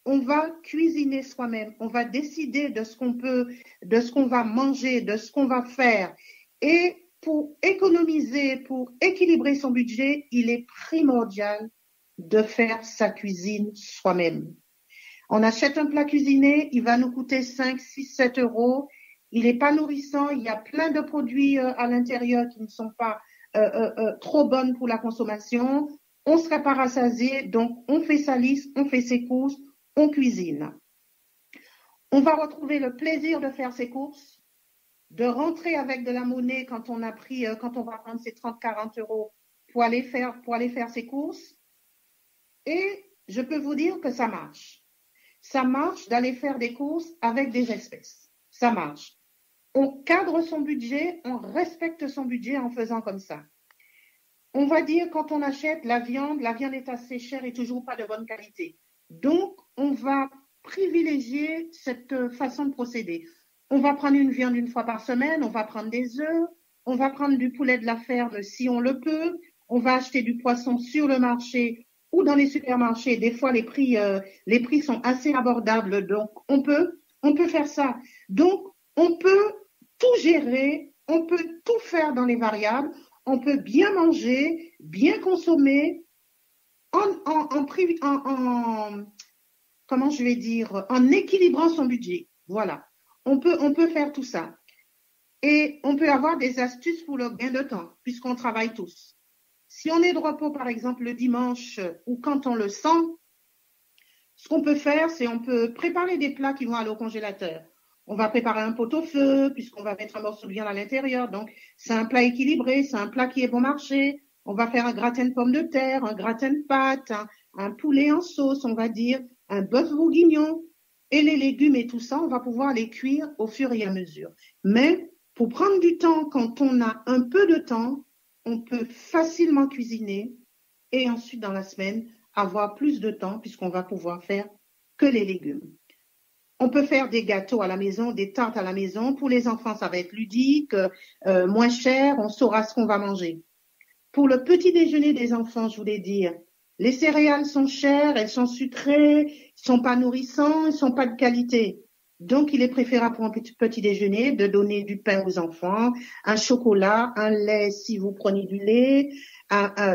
On va cuisiner soi-même. On va décider de ce qu'on va manger, de ce qu'on va faire. Et pour économiser, pour équilibrer son budget, il est primordial de faire sa cuisine soi-même. On achète un plat cuisiné, il va nous coûter 5, 6, 7 euros. Il n'est pas nourrissant, il y a plein de produits à l'intérieur qui ne sont pas trop bonnes pour la consommation. On ne sera pas rassasié, donc on fait sa liste, on fait ses courses, on cuisine. On va retrouver le plaisir de faire ses courses, de rentrer avec de la monnaie quand on va prendre ses 30, 40 euros pour aller faire ses courses. Et je peux vous dire que ça marche. Ça marche d'aller faire des courses avec des espèces. Ça marche. On cadre son budget, on respecte son budget en faisant comme ça. On va dire quand on achète la viande est assez chère et toujours pas de bonne qualité. Donc, on va privilégier cette façon de procéder. On va prendre une viande une fois par semaine, on va prendre des œufs, on va prendre du poulet de la ferme si on le peut, on va acheter du poisson sur le marché ou dans les supermarchés. Des fois, les prix sont assez abordables, donc on peut faire ça. Donc, on peut tout gérer, on peut tout faire dans les variables, on peut bien manger, bien consommer, comment je vais dire, en équilibrant son budget. Voilà. On peut faire tout ça. Et on peut avoir des astuces pour le gain de temps, puisqu'on travaille tous. Si on est de repos, par exemple, le dimanche ou quand on le sent, ce qu'on peut faire, c'est on peut préparer des plats qui vont aller au congélateur. On va préparer un pot-au-feu, puisqu'on va mettre un morceau de viande à l'intérieur. Donc, c'est un plat équilibré, c'est un plat qui est bon marché. On va faire un gratin de pommes de terre, un gratin de pâtes, un poulet en sauce, on va dire, un bœuf bourguignon. Et les légumes et tout ça, on va pouvoir les cuire au fur et à mesure. Mais pour prendre du temps, quand on a un peu de temps, on peut facilement cuisiner et ensuite, dans la semaine, avoir plus de temps puisqu'on va pouvoir faire que les légumes. On peut faire des gâteaux à la maison, des tartes à la maison. Pour les enfants, ça va être ludique, moins cher, on saura ce qu'on va manger. Pour le petit déjeuner des enfants, je voulais dire, les céréales sont chères, elles sont sucrées, ils sont pas nourrissants, ils sont pas de qualité. Donc, il est préférable pour un petit déjeuner de donner du pain aux enfants, un chocolat, un lait si vous prenez du lait,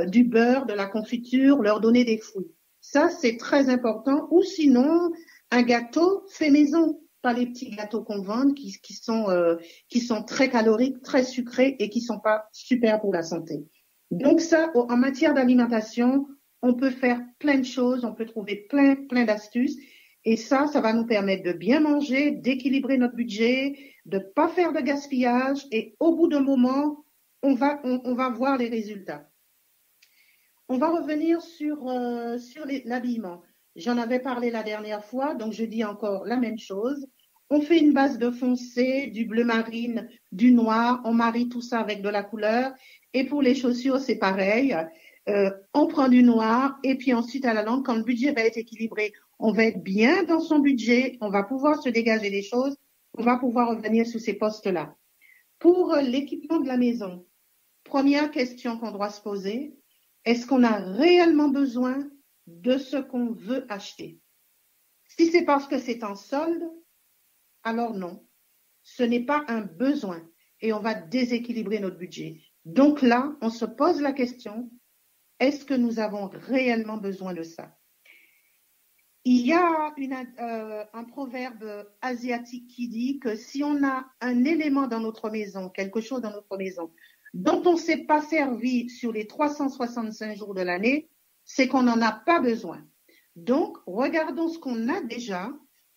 du beurre, de la confiture, leur donner des fruits. Ça, c'est très important. Ou sinon, un gâteau fait maison, pas les petits gâteaux qu'on vend qui sont très caloriques, très sucrés et qui sont pas super pour la santé. Donc ça, en matière d'alimentation, on peut faire plein de choses, on peut trouver plein d'astuces. Et ça va nous permettre de bien manger, d'équilibrer notre budget, de pas faire de gaspillage. Et au bout d'un moment, on va voir les résultats. On va revenir sur l'habillement. J'en avais parlé la dernière fois, donc je dis encore la même chose. On fait une base de foncé, du bleu marine, du noir, on marie tout ça avec de la couleur. Et pour les chaussures, c'est pareil. On prend du noir et puis ensuite à la longue, quand le budget va être équilibré, on va être bien dans son budget, on va pouvoir se dégager des choses, on va pouvoir revenir sur ces postes-là. Pour l'équipement de la maison, première question qu'on doit se poser, est-ce qu'on a réellement besoin de ce qu'on veut acheter? Si c'est parce que c'est en solde, alors non, ce n'est pas un besoin et on va déséquilibrer notre budget. Donc là, on se pose la question, est-ce que nous avons réellement besoin de ça? Il y a un proverbe asiatique qui dit que si on a un élément dans notre maison, quelque chose dans notre maison, dont on ne s'est pas servi sur les 365 jours de l'année, c'est qu'on n'en a pas besoin. Donc, regardons ce qu'on a déjà,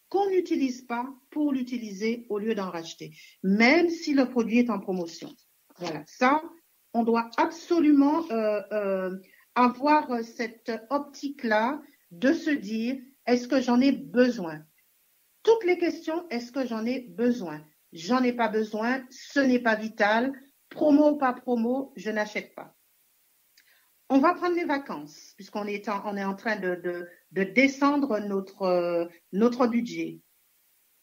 qu'on n'utilise pas pour l'utiliser au lieu d'en racheter, même si le produit est en promotion. Voilà, ça, on doit absolument avoir cette optique-là de se dire, est-ce que j'en ai besoin? Toutes les questions, est-ce que j'en ai besoin? J'en ai pas besoin, ce n'est pas vital, promo ou pas promo, je n'achète pas. On va prendre les vacances, puisqu'on est en train de descendre notre budget.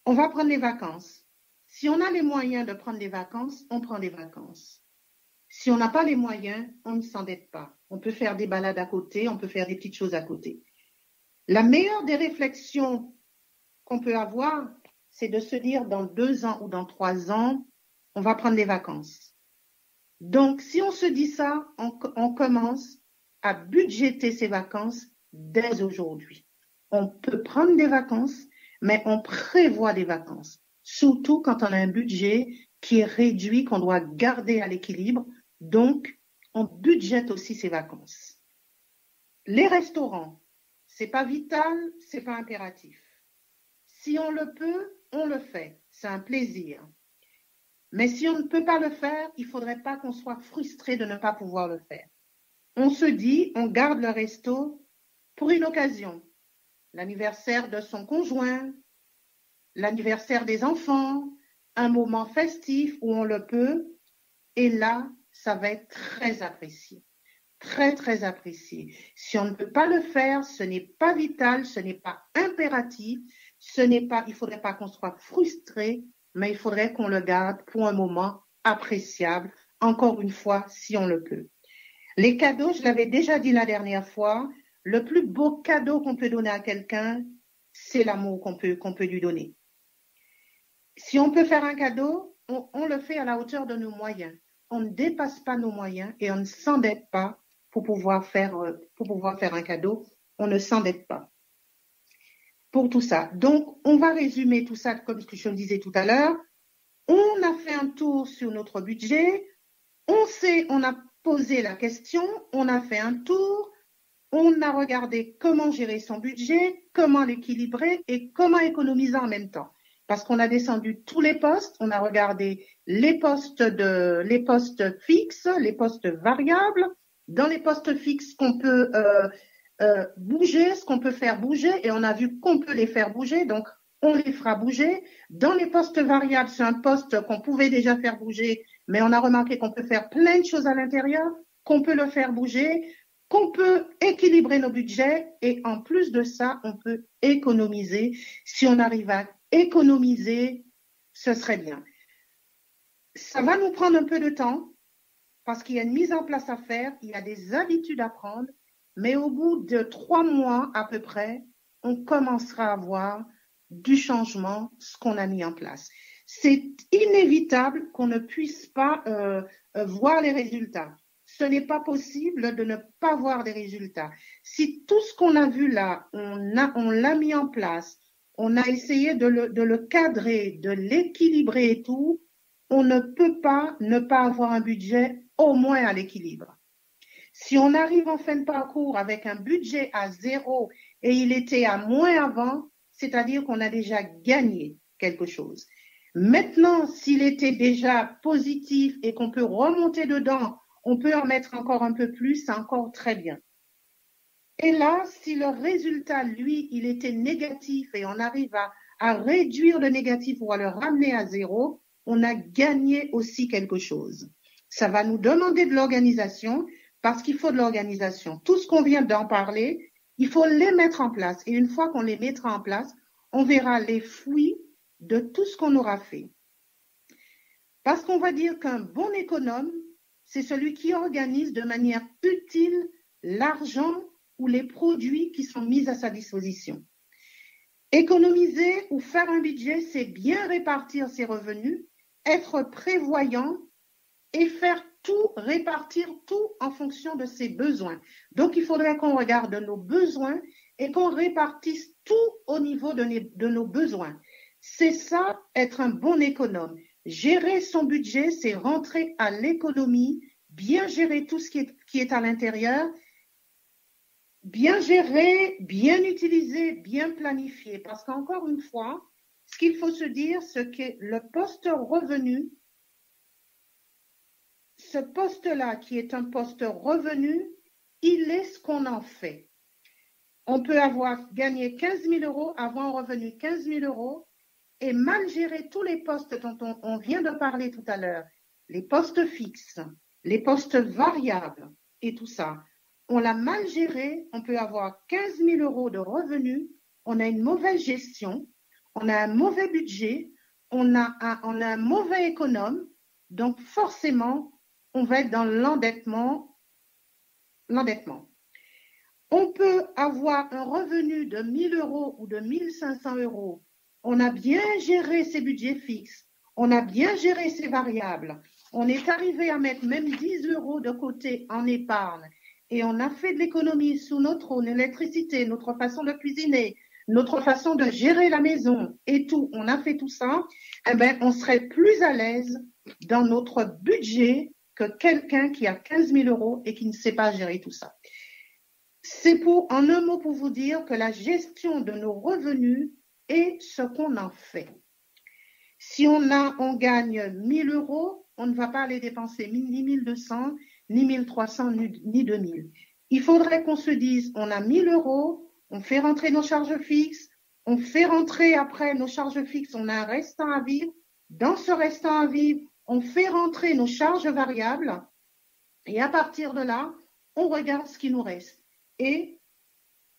On va prendre les vacances. Si on a les moyens de prendre des vacances, on prend des vacances. Si on n'a pas les moyens, on ne s'endette pas. On peut faire des balades à côté, on peut faire des petites choses à côté. La meilleure des réflexions qu'on peut avoir, c'est de se dire dans 2 ans ou dans 3 ans, on va prendre des vacances. Donc, si on se dit ça, on commence à budgéter ses vacances dès aujourd'hui. On peut prendre des vacances, mais on prévoit des vacances, surtout quand on a un budget qui est réduit, qu'on doit garder à l'équilibre. Donc, on budgète aussi ses vacances. Les restaurants, c'est pas vital, c'est pas impératif. Si on le peut, on le fait. C'est un plaisir. Mais si on ne peut pas le faire, il ne faudrait pas qu'on soit frustré de ne pas pouvoir le faire. On se dit, on garde le resto pour une occasion. L'anniversaire de son conjoint, l'anniversaire des enfants, un moment festif où on le peut. Et là, ça va être très apprécié. Très, très apprécié. Si on ne peut pas le faire, ce n'est pas vital, ce n'est pas impératif, il ne faudrait pas qu'on soit frustré, mais il faudrait qu'on le garde pour un moment appréciable, encore une fois, si on le peut. Les cadeaux, je l'avais déjà dit la dernière fois, le plus beau cadeau qu'on peut donner à quelqu'un, c'est l'amour qu'on peut lui donner. Si on peut faire un cadeau, on le fait à la hauteur de nos moyens. On ne dépasse pas nos moyens et on ne s'endette pas pour pouvoir faire un cadeau. On ne s'endette pas pour tout ça. Donc, on va résumer tout ça comme ce que je le disais tout à l'heure. On a fait un tour sur notre budget. On a posé la question. On a fait un tour. On a regardé comment gérer son budget, comment l'équilibrer et comment économiser en même temps. Parce qu'on a descendu tous les postes, on a regardé les postes fixes, les postes variables. Dans les postes fixes qu'on peut bouger, ce qu'on peut faire bouger, et on a vu qu'on peut les faire bouger, donc on les fera bouger. Dans les postes variables, c'est un poste qu'on pouvait déjà faire bouger, mais on a remarqué qu'on peut faire plein de choses à l'intérieur, qu'on peut le faire bouger, qu'on peut équilibrer nos budgets, et en plus de ça, on peut économiser. Si on arrive à économiser, ce serait bien. Ça va nous prendre un peu de temps parce qu'il y a une mise en place à faire, il y a des habitudes à prendre, mais au bout de 3 mois à peu près, on commencera à voir du changement, ce qu'on a mis en place. C'est inévitable qu'on ne puisse pas voir les résultats. Ce n'est pas possible de ne pas voir des résultats. Si tout ce qu'on a vu là, on l'a mis en place, on a essayé de le cadrer, de l'équilibrer et tout, on ne peut pas ne pas avoir un budget au moins à l'équilibre. Si on arrive en fin de parcours avec un budget à 0 et il était à moins avant, c'est-à-dire qu'on a déjà gagné quelque chose. Maintenant, s'il était déjà positif et qu'on peut remonter dedans, on peut en mettre encore un peu plus, c'est encore très bien. Et là, si le résultat, lui, il était négatif et on arrive à réduire le négatif ou à le ramener à zéro, on a gagné aussi quelque chose. Ça va nous demander de l'organisation parce qu'il faut de l'organisation. Tout ce qu'on vient d'en parler, il faut les mettre en place. Et une fois qu'on les mettra en place, on verra les fruits de tout ce qu'on aura fait. Parce qu'on va dire qu'un bon économe, c'est celui qui organise de manière utile l'argent ou les produits qui sont mis à sa disposition. Économiser ou faire un budget, c'est bien répartir ses revenus, être prévoyant et faire tout, répartir tout en fonction de ses besoins. Donc, il faudrait qu'on regarde nos besoins et qu'on répartisse tout au niveau de nos besoins. C'est ça, être un bon économe. Gérer son budget, c'est rentrer à l'économie, bien gérer tout ce qui est à l'intérieur, bien gérer, bien utiliser, bien planifier. Parce qu'encore une fois, ce qu'il faut se dire, c'est que le poste revenu, ce poste-là qui est un poste revenu, il est ce qu'on en fait. On peut avoir gagné 15 000 euros, avoir un revenu 15 000 euros et mal gérer tous les postes dont on vient de parler tout à l'heure, les postes fixes, les postes variables et tout ça. On l'a mal géré, on peut avoir 15 000 euros de revenus, on a une mauvaise gestion, on a un mauvais budget, on a un mauvais économe, donc forcément, on va être dans l'endettement. On peut avoir un revenu de 1 000 euros ou de 1 500 euros. On a bien géré ses budgets fixes, on a bien géré ses variables, on est arrivé à mettre même 10 euros de côté en épargne et on a fait de l'économie sous notre électricité, notre façon de cuisiner, notre façon de gérer la maison et tout, on a fait tout ça, eh ben, on serait plus à l'aise dans notre budget que quelqu'un qui a 15 000 euros et qui ne sait pas gérer tout ça. C'est en un mot pour vous dire que la gestion de nos revenus est ce qu'on en fait. Si on gagne 1 000 euros, on ne va pas les dépenser ni 1 200, ni 1 300, ni 2 000. Il faudrait qu'on se dise, on a 1 000 euros, on fait rentrer nos charges fixes, on fait rentrer après nos charges fixes, on a un restant à vivre. Dans ce restant à vivre, on fait rentrer nos charges variables et à partir de là, on regarde ce qui nous reste. Et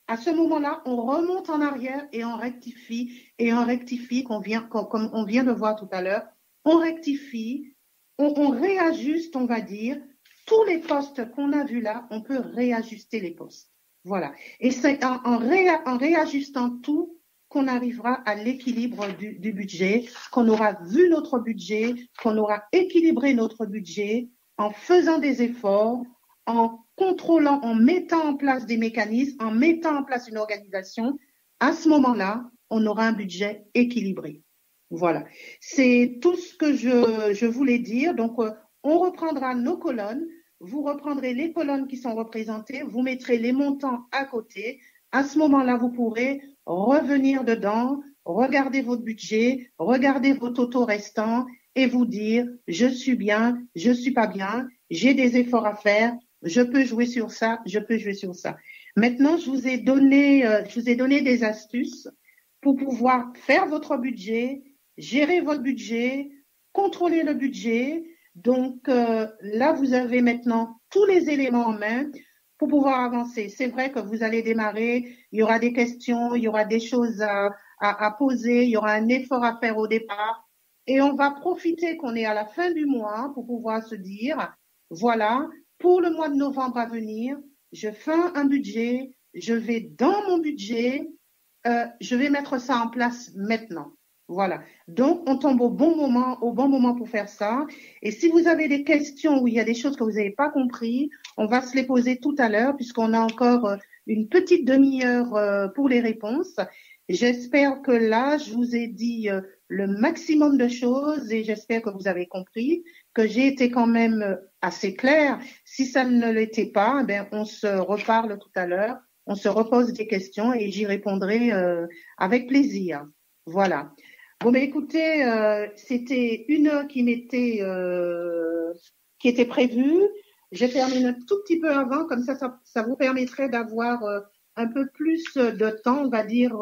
à ce moment-là, on remonte en arrière et on rectifie, comme on vient de voir tout à l'heure, on rectifie, on réajuste, on va dire, tous les postes qu'on a vus là, on peut réajuster les postes. Voilà. Et c'est en réajustant tout qu'on arrivera à l'équilibre du budget, qu'on aura vu notre budget, qu'on aura équilibré notre budget en faisant des efforts, en contrôlant, en mettant en place des mécanismes, en mettant en place une organisation. À ce moment-là, on aura un budget équilibré. Voilà. C'est tout ce que je voulais dire. Donc, on reprendra nos colonnes. Vous reprendrez les colonnes qui sont représentées. Vous mettrez les montants à côté. À ce moment-là, vous pourrez revenir dedans, regarder votre budget, regarder vos totaux restants et vous dire, je suis bien, je suis pas bien, j'ai des efforts à faire, je peux jouer sur ça, je peux jouer sur ça. Maintenant, je vous ai donné des astuces pour pouvoir faire votre budget, gérer votre budget, contrôler le budget. Donc là, vous avez maintenant tous les éléments en main pour pouvoir avancer. C'est vrai que vous allez démarrer, il y aura des questions, il y aura des choses à poser, il y aura un effort à faire au départ. Et on va profiter qu'on est à la fin du mois pour pouvoir se dire, voilà, pour le mois de novembre à venir, je fais un budget, je vais dans mon budget, je vais mettre ça en place maintenant. Voilà. Donc, on tombe au bon moment pour faire ça. Et si vous avez des questions où il y a des choses que vous n'avez pas compris, on va se les poser tout à l'heure puisqu'on a encore une petite demi-heure pour les réponses. J'espère que là, je vous ai dit le maximum de choses et j'espère que vous avez compris, que j'ai été quand même assez claire. Si ça ne l'était pas, ben, on se reparle tout à l'heure, on se repose des questions et j'y répondrai avec plaisir. Voilà. Bon, ben écoutez, c'était une heure qui était prévue. Je termine un tout petit peu avant, comme ça vous permettrait d'avoir un peu plus de temps, on va dire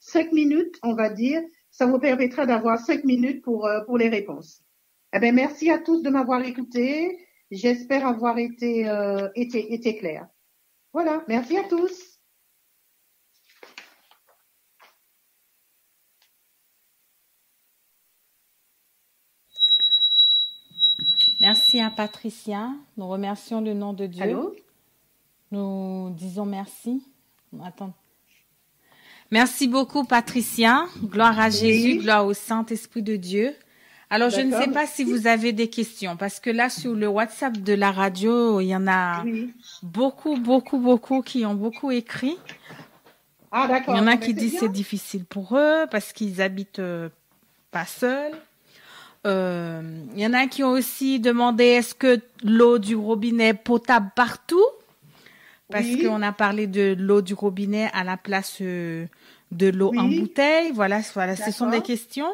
5 minutes, on va dire. Ça vous permettra d'avoir 5 minutes pour les réponses. Eh bien, merci à tous de m'avoir écouté. J'espère avoir été clair. Voilà, merci à tous. Merci à Patricia. Nous remercions le nom de Dieu. Allô? Nous disons merci. Attends. Merci beaucoup, Patricia. Gloire à Jésus, gloire au Saint-Esprit de Dieu. Alors, je ne sais pas si vous avez des questions, parce que là, sur le WhatsApp de la radio, il y en a beaucoup qui ont beaucoup écrit. Ah, d'accord. Il y en a qui disent c'est difficile pour eux parce qu'ils habitent pas seuls. Il y en a qui ont aussi demandé est-ce que l'eau du robinet est potable partout? Parce qu'on a parlé de l'eau du robinet à la place de l'eau en bouteille. Voilà, ce sont des questions.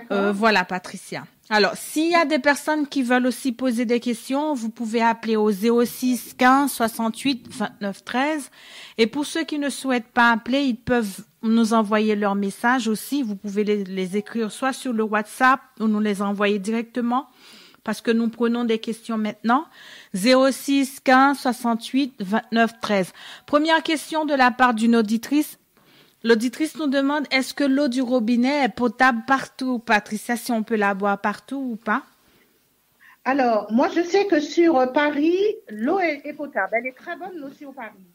Voilà, Patricia. Alors, s'il y a des personnes qui veulent aussi poser des questions, vous pouvez appeler au 06 15 68 29 13. Et pour ceux qui ne souhaitent pas appeler, ils peuvent nous envoyer leurs messages aussi. Vous pouvez les écrire soit sur le WhatsApp ou nous les envoyer directement parce que nous prenons des questions maintenant. 06 15 68 29 13. Première question de la part d'une auditrice. L'auditrice nous demande, est-ce que l'eau du robinet est potable partout, Patricia, si on peut la boire partout ou pas? Alors, moi, je sais que sur Paris, l'eau est potable. Elle est très bonne, l'eau sur Paris.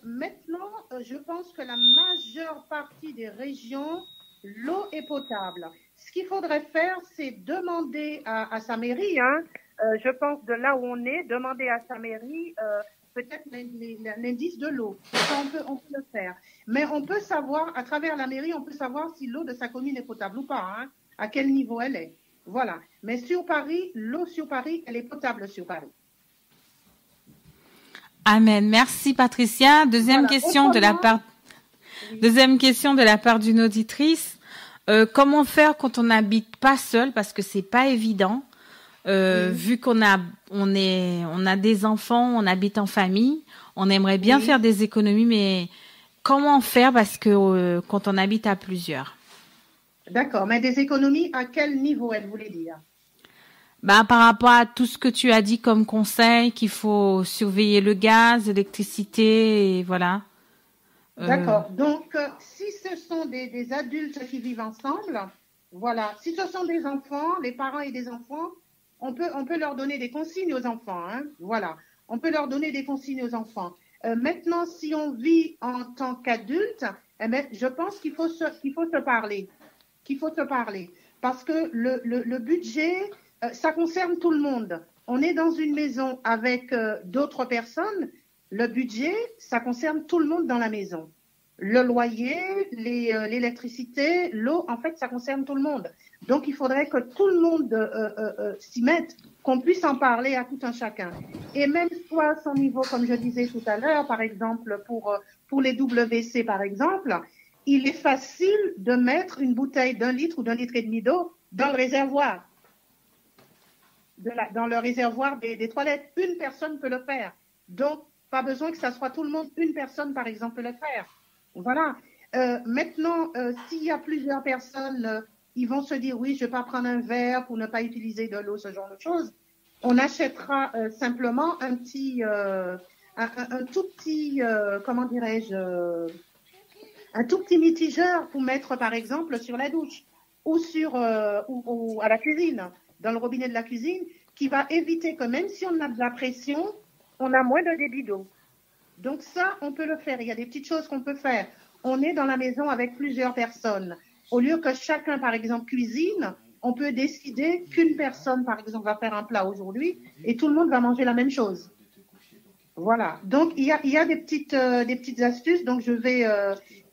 Maintenant, je pense que la majeure partie des régions, l'eau est potable. Ce qu'il faudrait faire, c'est demander à sa mairie, je pense de là où on est, demander à sa mairie peut-être l'indice de l'eau. Ça, on peut le faire. Mais on peut savoir, à travers la mairie, on peut savoir si l'eau de sa commune est potable ou pas, à quel niveau elle est. Voilà. Mais sur Paris, l'eau sur Paris, elle est potable sur Paris. Amen. Merci, Patricia. Deuxième question de la part d'une auditrice. Comment faire quand on n'habite pas seul, parce que c'est pas évident. Vu qu'on a des enfants, on habite en famille, on aimerait bien faire des économies, mais comment faire parce que quand on habite à plusieurs? D'accord, mais des économies à quel niveau elle voulait dire? Par rapport à tout ce que tu as dit comme conseil, qu'il faut surveiller le gaz, l'électricité, et voilà. D'accord. Donc, si ce sont des adultes qui vivent ensemble, voilà. Si ce sont des enfants, les parents et des enfants, on peut leur donner des consignes aux enfants, Voilà. On peut leur donner des consignes aux enfants. Maintenant, si on vit en tant qu'adulte, je pense qu'il faut se parler. Parce que le budget, ça concerne tout le monde. On est dans une maison avec d'autres personnes. Le budget, ça concerne tout le monde dans la maison. Le loyer, l'électricité, l'eau, en fait, ça concerne tout le monde. Donc, il faudrait que tout le monde s'y mette, qu'on puisse en parler à tout un chacun. Et même soit à son niveau, comme je disais tout à l'heure, par exemple, pour les WC, par exemple, il est facile de mettre une bouteille d'1 litre ou d'1,5 litre d'eau dans le réservoir. Dans le réservoir des toilettes. Une personne peut le faire. Donc, pas besoin que ça soit tout le monde. Une personne, par exemple, peut le faire. Voilà. Maintenant, s'il y a plusieurs personnes, ils vont se dire, oui, je ne vais pas prendre un verre pour ne pas utiliser de l'eau, ce genre de choses. On achètera simplement un tout petit, comment dirais-je, un tout petit mitigeur pour mettre, par exemple, sur la douche ou ou à la cuisine, dans le robinet de la cuisine, qui va éviter que même si on a de la pression, on a moins de débit d'eau. Donc ça, on peut le faire. Il y a des petites choses qu'on peut faire. On est dans la maison avec plusieurs personnes. Au lieu que chacun, par exemple, cuisine, on peut décider qu'une personne, par exemple, va faire un plat aujourd'hui et tout le monde va manger la même chose. Voilà. Donc, il y a des petites astuces. Donc, je vais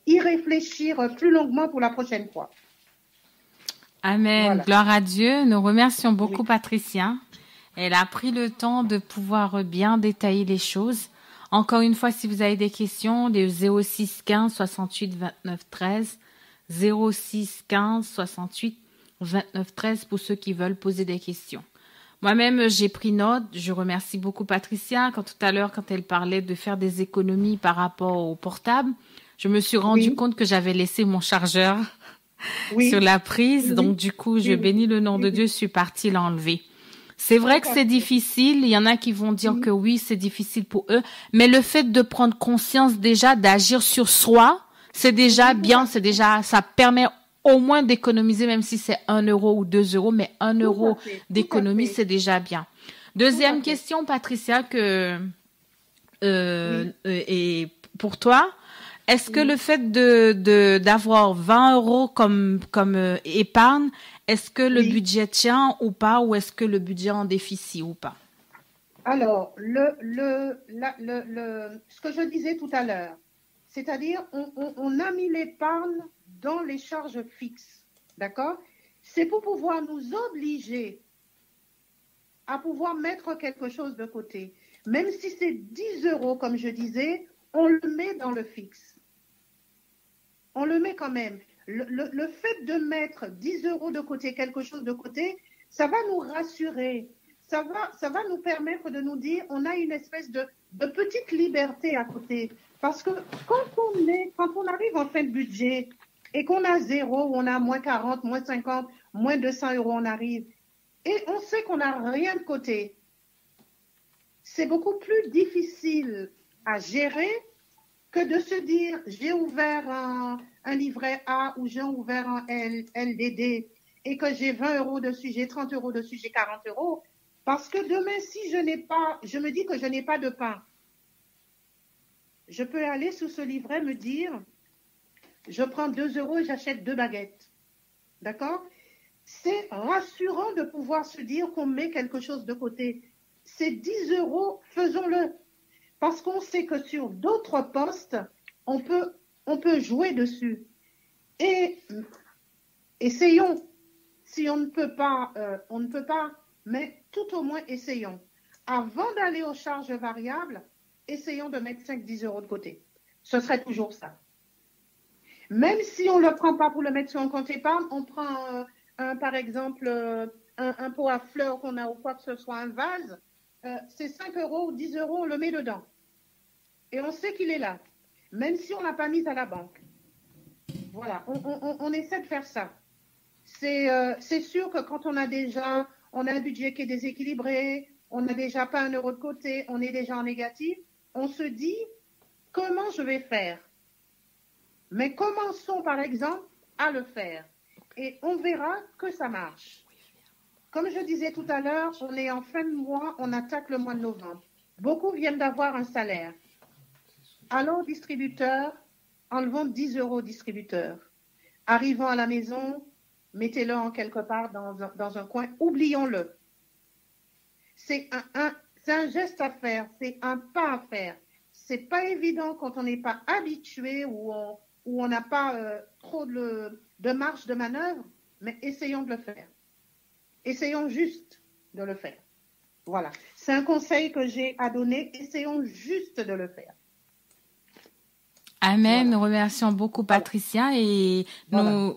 y réfléchir plus longuement pour la prochaine fois. Amen. Voilà. Gloire à Dieu. Nous remercions beaucoup Patricia. Elle a pris le temps de pouvoir bien détailler les choses. Encore une fois, si vous avez des questions, les 06 15 68 29 13, 06 15 68 29 13 pour ceux qui veulent poser des questions. Moi-même, j'ai pris note. Je remercie beaucoup Patricia. Tout à l'heure, quand elle parlait de faire des économies par rapport au portable, je me suis rendu Oui, compte que j'avais laissé mon chargeur sur oui, la prise. oui, Donc, du coup, je oui, oui, bénis le nom de oui, Dieu, je suis partie l'enlever. C'est vrai tout que à c'est fait. difficile. Il y en a qui vont dire que Oui, oui, c'est difficile pour eux. Mais le fait de prendre conscience déjà, d'agir sur soi, c'est déjà oui, tout bien. à C'est fait. déjà, ça permet au moins d'économiser, même si c'est 1 € ou 2 €, mais un Tout à euro fait. Tout à d'économie, fait. c'est déjà bien. Tout à Deuxième fait. question, Patricia, Oui, et pour toi, est-ce que le oui. fait d'avoir 20 € comme épargne, est-ce que le Oui. budget tient ou pas, ou est-ce que le budget est en déficit ou pas? Alors, ce que je disais tout à l'heure, c'est-à-dire, on a mis l'épargne dans les charges fixes. D'accord? C'est pour pouvoir nous obliger à pouvoir mettre quelque chose de côté. Même si c'est 10 € comme je disais, on le met dans le fixe. On le met quand même. Le fait de mettre 10 € de côté, quelque chose de côté, ça va nous rassurer. Ça va nous permettre de nous dire, on a une espèce de petite liberté à côté. Parce que quand on arrive en fin de budget et qu'on a zéro, on a moins 40, moins 50, moins 200 €, on arrive, et on sait qu'on n'a rien de côté, c'est beaucoup plus difficile à gérer que de se dire, j'ai ouvert un livret A ou j'ai ouvert un LDD et que j'ai 20 € dessus, j'ai 30 € dessus, j'ai 40 €. Parce que demain, si je me dis que je n'ai pas de pain, je peux aller sous ce livret me dire, je prends 2 € et j'achète 2 baguettes. D'accord? C'est rassurant de pouvoir se dire qu'on met quelque chose de côté. Ces 10 €, faisons-le. Parce qu'on sait que sur d'autres postes, on peut jouer dessus. Et essayons. Si on ne peut pas, on ne peut pas, mais tout au moins essayons. Avant d'aller aux charges variables, essayons de mettre 5-10 € de côté. Ce serait toujours ça. Même si on ne le prend pas pour le mettre sur un compte épargne, on prend par exemple un pot à fleurs qu'on a ou quoi que ce soit, un vase, c'est 5 € ou 10 €, on le met dedans. Et on sait qu'il est là, même si on ne l'a pas mis à la banque. Voilà, on essaie de faire ça. C'est sûr que quand on a un budget qui est déséquilibré, on n'a déjà pas 1 € de côté, on est déjà en négatif, on se dit, comment je vais faire? Mais commençons par exemple à le faire et on verra que ça marche. Comme je disais tout à l'heure, on est en fin de mois, on attaque le mois de novembre. Beaucoup viennent d'avoir un salaire. Allons au distributeur, enlevons 10 € au distributeur. Arrivons à la maison, mettez-le en quelque part dans un coin, oublions-le. C'est un geste à faire, c'est un pas à faire. C'est pas évident quand on n'est pas habitué ou on n'a pas trop de marge de manœuvre, mais essayons de le faire. Essayons juste de le faire. Voilà. C'est un conseil que j'ai à donner. Essayons juste de le faire. Amen. Voilà. Nous remercions beaucoup Voilà. Patricia et Voilà.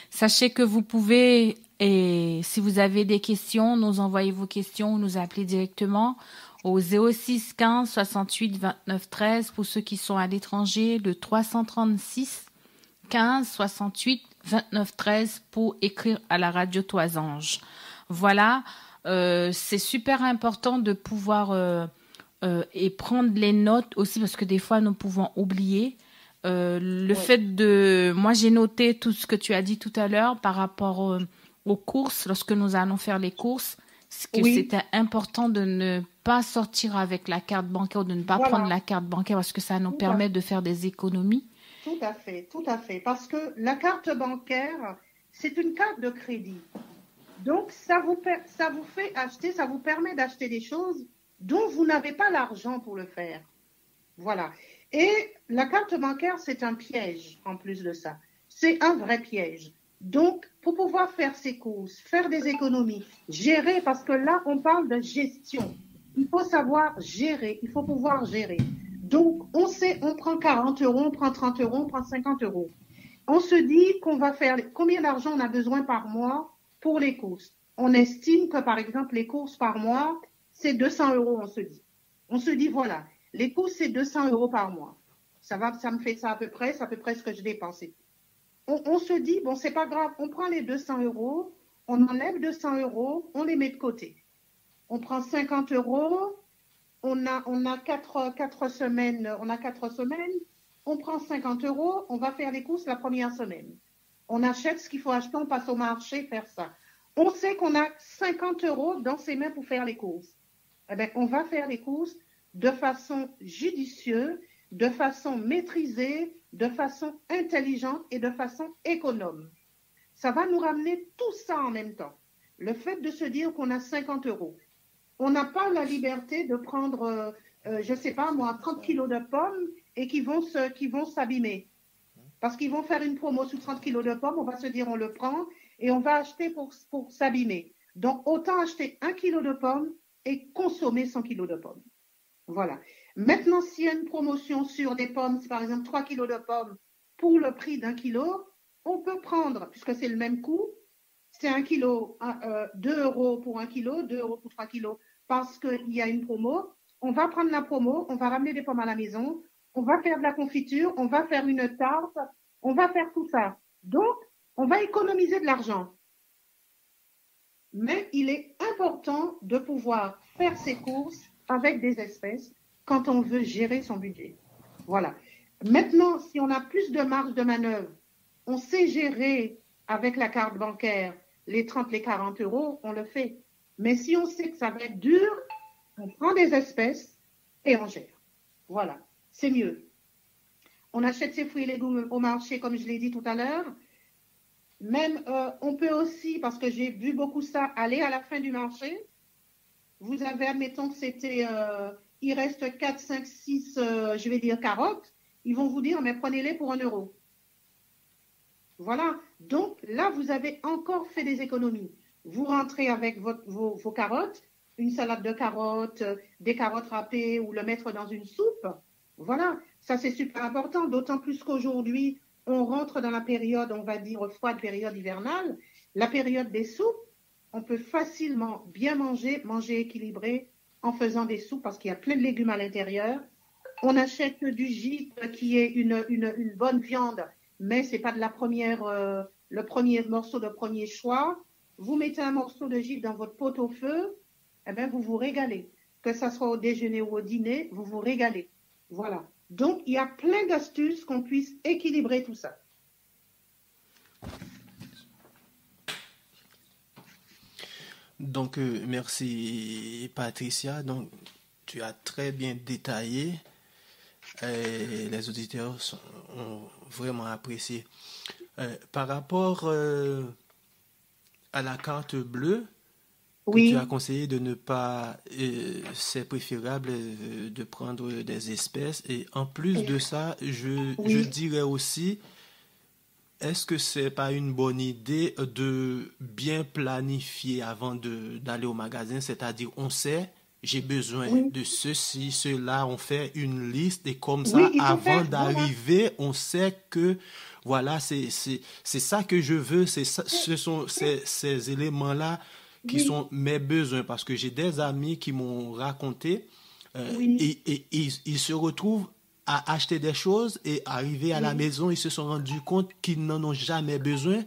sachez que vous pouvez, et si vous avez des questions, nous envoyer vos questions ou nous appeler directement au 06 15 68 29 13 pour ceux qui sont à l'étranger, le 336 15 68 29 13 pour écrire à la radio Toisange. Voilà, c'est super important de pouvoir et prendre les notes aussi parce que des fois nous pouvons oublier. Le Oui. fait de... Moi, j'ai noté tout ce que tu as dit tout à l'heure par rapport aux courses, lorsque nous allons faire les courses, que Oui. c'était important de ne pas sortir avec la carte bancaire ou de ne pas prendre Voilà. la carte bancaire parce que ça nous Tout à permet fait. de faire des économies. Tout à fait. Tout à fait. Parce que la carte bancaire, c'est une carte de crédit. Donc, ça vous fait acheter, ça vous permet d'acheter des choses dont vous n'avez pas l'argent pour le faire. Voilà. Et la carte bancaire, c'est un piège en plus de ça. C'est un vrai piège. Donc, pour pouvoir faire ses courses, faire des économies, gérer, parce que là, on parle de gestion. Il faut savoir gérer, il faut pouvoir gérer. Donc, on sait, on prend 40 €, on prend 30 €, on prend 50 €. On se dit qu'on va faire combien d'argent on a besoin par mois pour les courses. on estime que, par exemple, les courses par mois, c'est 200 euros, on se dit. On se dit, voilà, les courses, c'est 200 euros par mois. Ça me fait ça à peu près, c'est à peu près ce que je dépense. On se dit, bon, c'est pas grave, on prend les 200 euros, on enlève 200 euros, on les met de côté. On prend 50 euros, on a quatre semaines, on prend 50 euros, on va faire les courses la première semaine. On achète ce qu'il faut acheter, on passe au marché, faire ça. On sait qu'on a 50 euros dans ses mains pour faire les courses. Eh bien, on va faire les courses de façon judicieuse, de façon maîtrisée, de façon intelligente et de façon économe. Ça va nous ramener tout ça en même temps. Le fait de se dire qu'on a 50 euros. On n'a pas la liberté de prendre, je ne sais pas moi, 30 kilos de pommes et qui vont s'abîmer. Parce qu'ils vont faire une promo sous 30 kilos de pommes, on va se dire on le prend et on va acheter pour s'abîmer. Donc, autant acheter 1 kilo de pommes et consommer 100 kilos de pommes. Voilà. Maintenant, s'il y a une promotion sur des pommes, par exemple 3 kilos de pommes pour le prix d'1 kilo, on peut prendre, puisque c'est le même coût, c'est 1 kilo, 2 euros pour 1 kilo, 2 euros pour 3 kilos, parce qu'il y a une promo. On va prendre la promo, on va ramener des pommes à la maison, on va faire de la confiture, on va faire une tarte, on va faire tout ça. Donc, on va économiser de l'argent. Mais il est important de pouvoir faire ses courses avec des espèces quand on veut gérer son budget. Voilà. Maintenant, si on a plus de marge de manœuvre, on sait gérer avec la carte bancaire les 30, les 40 euros, on le fait. Mais si on sait que ça va être dur, on prend des espèces et on gère. Voilà, c'est mieux. On achète ses fruits et légumes au marché, comme je l'ai dit tout à l'heure. Même, on peut aussi, parce que j'ai vu beaucoup ça, aller à la fin du marché. Vous avez, admettons que c'était, il reste 4, 5, 6, je vais dire carottes. Ils vont vous dire, mais prenez-les pour 1 euro. Voilà. Donc là, vous avez encore fait des économies. Vous rentrez avec vos carottes, une salade de carottes, des carottes râpées ou le mettre dans une soupe. Voilà. Ça, c'est super important. D'autant plus qu'aujourd'hui, on rentre dans la période, on va dire, froide, période hivernale. La période des soupes, on peut facilement bien manger équilibré en faisant des soupes parce qu'il y a plein de légumes à l'intérieur. On achète du gîte qui est une bonne viande, mais c'est pas de la première, le premier morceau de premier choix. Vous mettez un morceau de gîte dans votre pot au feu, eh bien, vous vous régalez. Que ça soit au déjeuner ou au dîner, vous vous régalez. Voilà. Donc, il y a plein d'astuces qu'on puisse équilibrer tout ça. Donc, merci Patricia. Donc, tu as très bien détaillé. Les auditeurs ont vraiment apprécié. Par rapport à la carte bleue, que tu as conseillé de ne pas, c'est préférable de prendre des espèces. Et en plus de ça, je dirais aussi, est-ce que c'est pas une bonne idée de bien planifier avant d'aller au magasin? C'est-à-dire, on sait, j'ai besoin de ceci, cela, on fait une liste et comme ça, avant d'arriver, on sait que voilà, c'est ça que je veux, ce sont ces éléments-là qui sont mes besoins, parce que j'ai des amis qui m'ont raconté et ils se retrouvent à acheter des choses et arriver à la maison, ils se sont rendus compte qu'ils n'en ont jamais besoin,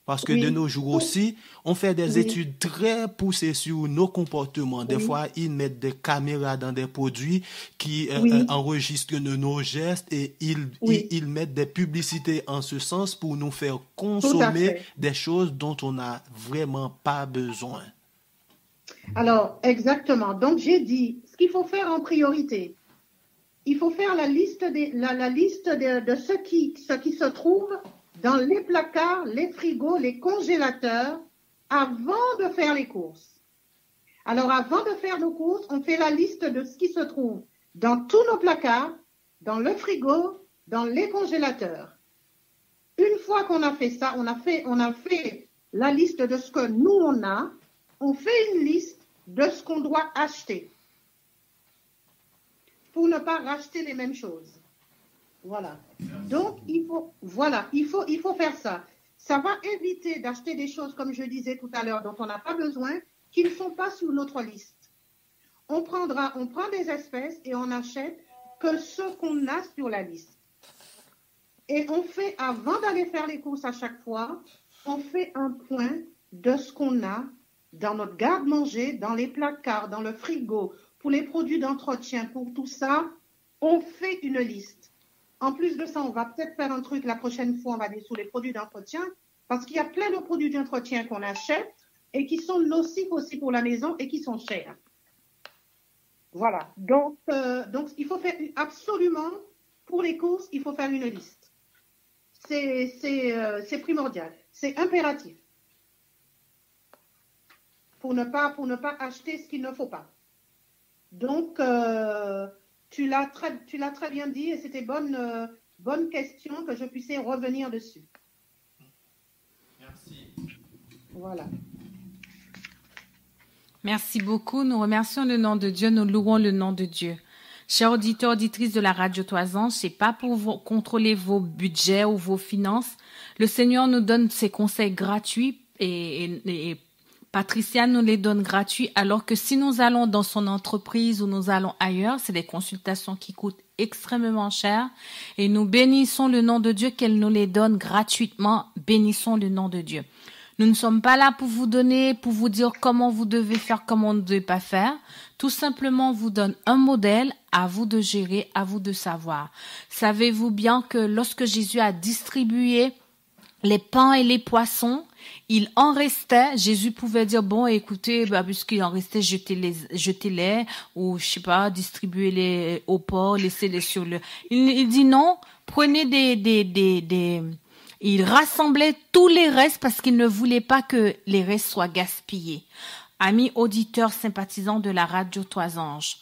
parce que de nos jours aussi, on fait des études très poussées sur nos comportements. Des fois, ils mettent des caméras dans des produits qui enregistrent nos gestes et ils mettent des publicités en ce sens pour nous faire consommer des choses dont on n'a vraiment pas besoin. Alors, exactement. Donc, j'ai dit, ce qu'il faut faire en priorité, il faut faire la liste de ce qui se trouve dans les placards, les frigos, les congélateurs, avant de faire les courses. Alors, avant de faire nos courses, on fait la liste de ce qui se trouve dans tous nos placards, dans le frigo, dans les congélateurs. Une fois qu'on a fait ça, on a fait la liste de ce que nous, on fait une liste de ce qu'on doit acheter pour ne pas racheter les mêmes choses. Voilà. Donc, il faut faire ça. Ça va éviter d'acheter des choses, comme je disais tout à l'heure, dont on n'a pas besoin, qui ne sont pas sur notre liste. On prend des espèces et on achète que ce qu'on a sur la liste. Et on fait, avant d'aller faire les courses à chaque fois, on fait un point de ce qu'on a dans notre garde-manger, dans les placards, dans le frigo, pour les produits d'entretien, pour tout ça, on fait une liste. En plus de ça, on va peut-être faire un truc la prochaine fois, on va aller sur les produits d'entretien, parce qu'il y a plein de produits d'entretien qu'on achète et qui sont nocifs aussi pour la maison et qui sont chers. Voilà. Donc il faut faire absolument, pour les courses, il faut faire une liste. C'est primordial, c'est impératif. Pour ne pas acheter ce qu'il ne faut pas. Donc, tu l'as très bien dit et c'était bonne question que je puisse revenir dessus. Merci. Voilà. Merci beaucoup. Nous remercions le nom de Dieu, nous louons le nom de Dieu. Chers auditeurs, auditrices de la Radio Toison, c'est pas pour contrôler vos budgets ou vos finances. Le Seigneur nous donne ses conseils gratuits et Patricia nous les donne gratuits, alors que si nous allons dans son entreprise ou nous allons ailleurs, c'est des consultations qui coûtent extrêmement cher et nous bénissons le nom de Dieu qu'elle nous les donne gratuitement. Bénissons le nom de Dieu. Nous ne sommes pas là pour vous donner, pour vous dire comment vous devez faire, comment on ne devez pas faire. Tout simplement, on vous donne un modèle, à vous de gérer, à vous de savoir. Savez-vous bien que lorsque Jésus a distribué les pains et les poissons, il en restait. Jésus pouvait dire, bon, écoutez, puisqu'il en restait, jetez-les, ou, je sais pas, distribuez-les aux porcs, laissez-les sur le... Il dit non, prenez il rassemblait tous les restes parce qu'il ne voulait pas que les restes soient gaspillés. Amis auditeurs sympathisants de la Radio Toisange,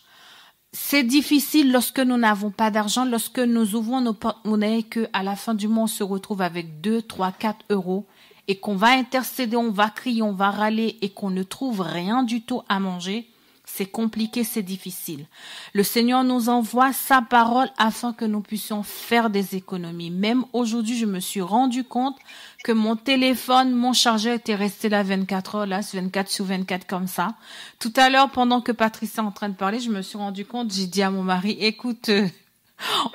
c'est difficile lorsque nous n'avons pas d'argent, lorsque nous ouvrons nos porte-monnaies et qu'à la fin du mois, on se retrouve avec 2, 3, 4 euros et qu'on va intercéder, on va crier, on va râler et qu'on ne trouve rien du tout à manger. C'est compliqué, c'est difficile. Le Seigneur nous envoie sa parole afin que nous puissions faire des économies. Même aujourd'hui, je me suis rendu compte que mon téléphone, mon chargeur était resté là 24 heures, là, 24 sur 24 comme ça. Tout à l'heure, pendant que Patricia est en train de parler, je me suis rendu compte, j'ai dit à mon mari, écoute,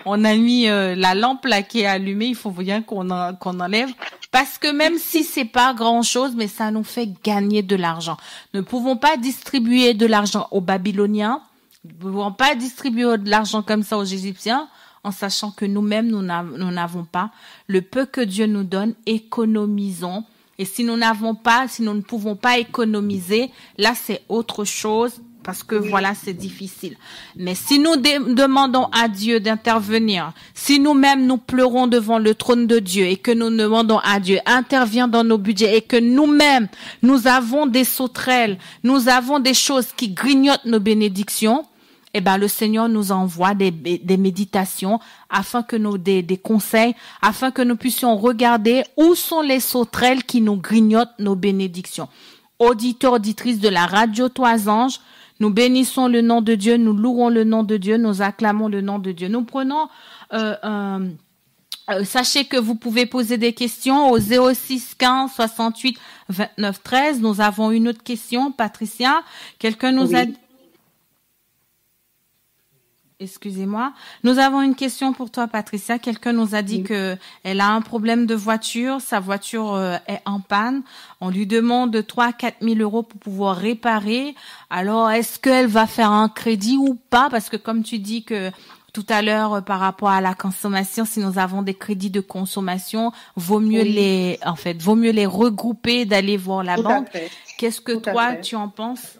on a mis la lampe là qui est allumée, il faut bien qu'on enlève. Parce que même si c'est pas grand chose, mais ça nous fait gagner de l'argent. Nous ne pouvons pas distribuer de l'argent aux Babyloniens. Nous ne pouvons pas distribuer de l'argent comme ça aux Égyptiens, en sachant que nous-mêmes, nous n'avons pas. Le peu que Dieu nous donne, économisons. Et si nous n'avons pas, si nous ne pouvons pas économiser, là, c'est autre chose. Parce que voilà, c'est difficile. Mais si nous demandons à Dieu d'intervenir, si nous-mêmes nous pleurons devant le trône de Dieu et que nous demandons à Dieu intervient dans nos budgets et que nous-mêmes nous avons des sauterelles, nous avons des choses qui grignotent nos bénédictions, eh ben le Seigneur nous envoie des méditations afin que des conseils, afin que nous puissions regarder où sont les sauterelles qui nous grignotent nos bénédictions. Auditeurs, auditrices de la Radio Toisange, nous bénissons le nom de Dieu, nous louons le nom de Dieu, nous acclamons le nom de Dieu. Nous prenons, sachez que vous pouvez poser des questions au 06 15 68 29 13. Nous avons une autre question, Patricia. Quelqu'un nous a... Excusez-moi. Nous avons une question pour toi, Patricia. Quelqu'un nous a dit que elle a un problème de voiture. Sa voiture est en panne. On lui demande 3 à 4 000 euros pour pouvoir réparer. Alors, est-ce qu'elle va faire un crédit ou pas? Parce que comme tu dis que tout à l'heure, par rapport à la consommation, si nous avons des crédits de consommation, vaut mieux les regrouper, d'aller voir la banque. Qu'est-ce que toi, tu en penses?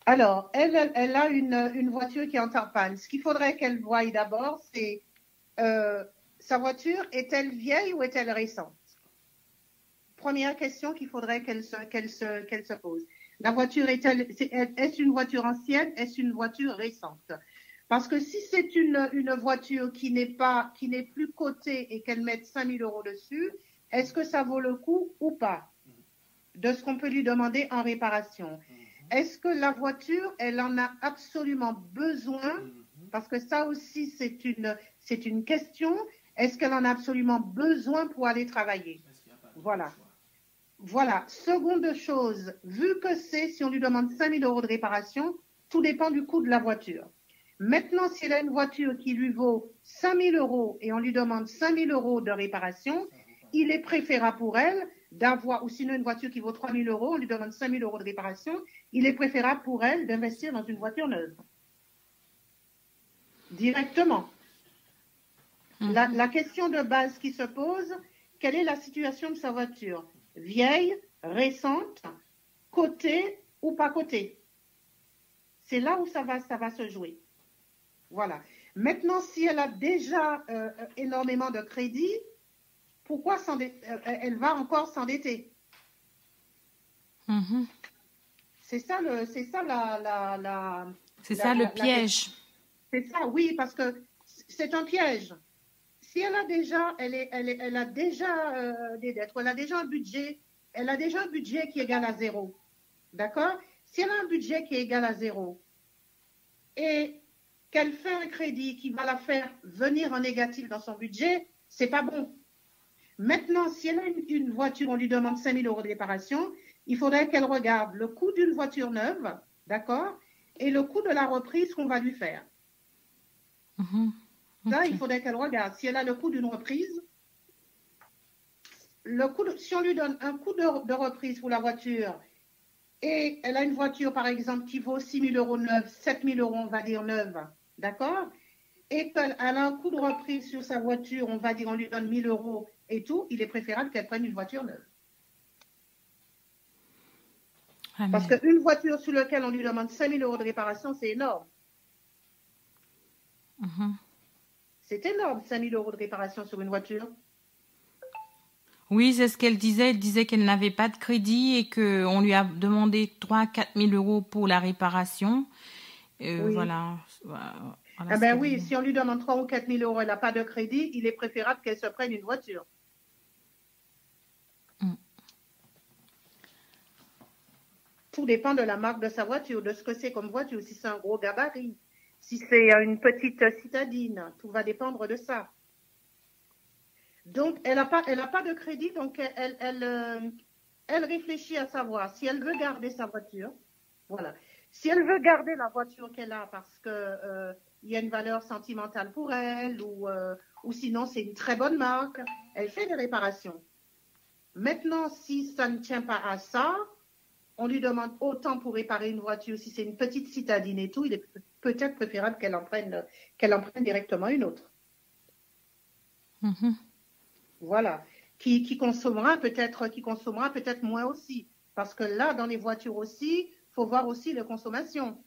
Alors, elle a une voiture qui est en panne. Ce qu'il faudrait qu'elle voie d'abord, c'est sa voiture, est-elle vieille ou est-elle récente? Première question qu'il faudrait qu'elle se pose. La voiture est-ce une voiture ancienne? Est-ce une voiture récente? Parce que si c'est une voiture qui n'est plus cotée et qu'elle mette 5 000 euros dessus, est-ce que ça vaut le coup ou pas de ce qu'on peut lui demander en réparation? Est-ce que la voiture, elle en a absolument besoin? Parce que ça aussi, c'est une question. Est-ce qu'elle en a absolument besoin pour aller travailler? Voilà. Voilà. Seconde chose, vu que si on lui demande 5 000 euros de réparation, tout dépend du coût de la voiture. Maintenant, si elle a une voiture qui lui vaut 5 000 euros et on lui demande 5 000 euros de réparation, il est préférable pour elle d'avoir, ou sinon une voiture qui vaut 3 000 euros, on lui demande 5 000 euros de réparation, il est préférable pour elle d'investir dans une voiture neuve. Directement. La question de base qui se pose, quelle est la situation de sa voiture? Vieille, récente, cotée ou pas cotée? C'est là où ça va se jouer. Voilà. Maintenant, si elle a déjà énormément de crédit, pourquoi elle va encore s'endetter? C'est ça le piège. C'est ça, oui, parce que c'est un piège. Si elle a déjà, elle a déjà des dettes, elle a déjà un budget, qui est égal à 0. D'accord? Si elle a un budget qui est égal à 0 et qu'elle fait un crédit qui va la faire venir en négatif dans son budget, c'est pas bon. Maintenant, si elle a une voiture, on lui demande 5 000 euros de réparation, il faudrait qu'elle regarde le coût d'une voiture neuve, d'accord, et le coût de la reprise qu'on va lui faire. Là, il faudrait qu'elle regarde. Si elle a le coût d'une reprise, si on lui donne un coût de reprise pour la voiture, et elle a une voiture, par exemple, qui vaut 6 000 euros neuve, 7 000 euros, on va dire neuve, d'accord, et qu'elle a un coût de reprise sur sa voiture, on va dire, on lui donne 1 000 euros et tout, il est préférable qu'elle prenne une voiture neuve. Amen. Parce qu'une voiture sur laquelle on lui demande 5 000 euros de réparation, c'est énorme. C'est énorme, 5 000 euros de réparation sur une voiture. Oui, c'est ce qu'elle disait. Elle disait qu'elle n'avait pas de crédit et qu'on lui a demandé 3 000 à 4 000 euros pour la réparation. Oui. Voilà. Ah ben oui, si on lui demande 3 ou 4 000 euros, elle n'a pas de crédit, il est préférable qu'elle se prenne une voiture. Tout dépend de la marque de sa voiture, de ce que c'est comme voiture, si c'est un gros gabarit, si c'est une petite citadine, tout va dépendre de ça. Donc, elle n'a pas de crédit, donc elle réfléchit à savoir si elle veut garder sa voiture. Voilà. Si elle veut garder la voiture qu'elle a parce que il y a une valeur sentimentale pour elle ou sinon c'est une très bonne marque, elle fait des réparations. Maintenant, si ça ne tient pas à ça, on lui demande autant pour réparer une voiture. Si c'est une petite citadine et tout, il est peut-être préférable qu'elle en prenne directement une autre. Voilà. Qui consommera peut-être moins aussi. Parce que là, dans les voitures aussi, il faut voir aussi les consommations.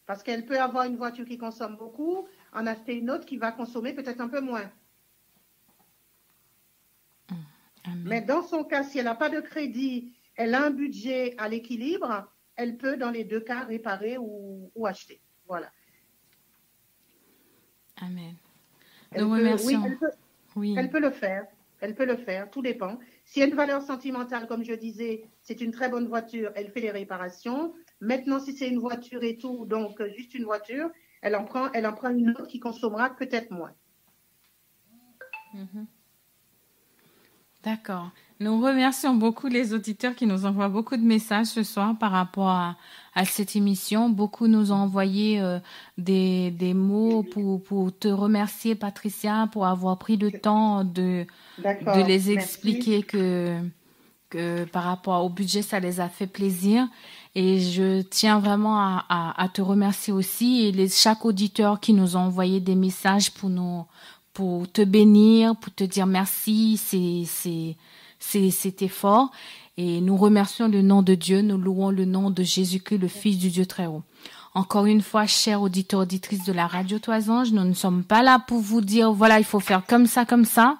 Parce qu'elle peut avoir une voiture qui consomme beaucoup, en acheter une autre qui va consommer peut-être un peu moins. Mais dans son cas, si elle n'a pas de crédit, elle a un budget à l'équilibre, elle peut dans les deux cas réparer ou acheter. Voilà. Amen. Nous remercions. Oui, elle peut le faire. Elle peut le faire, tout dépend. Si y a une valeur sentimentale, comme je disais, c'est une très bonne voiture, elle fait les réparations. Maintenant, si c'est une voiture et tout, donc juste une voiture, elle en prend une autre qui consommera peut-être moins. D'accord. Nous remercions beaucoup les auditeurs qui nous envoient beaucoup de messages ce soir par rapport à cette émission. Beaucoup nous ont envoyé des mots pour te remercier, Patricia, pour avoir pris le temps de les expliquer que par rapport au budget, ça les a fait plaisir. Et je tiens vraiment à te remercier aussi et chaque auditeur qui nous a envoyé des messages pour te bénir, pour te dire merci, c'était fort. Et nous remercions le nom de Dieu, nous louons le nom de Jésus-Christ, le Fils du Dieu très haut. Encore une fois, chers auditeurs, auditrices de la Radio Toisange, nous ne sommes pas là pour vous dire, voilà, il faut faire comme ça, comme ça.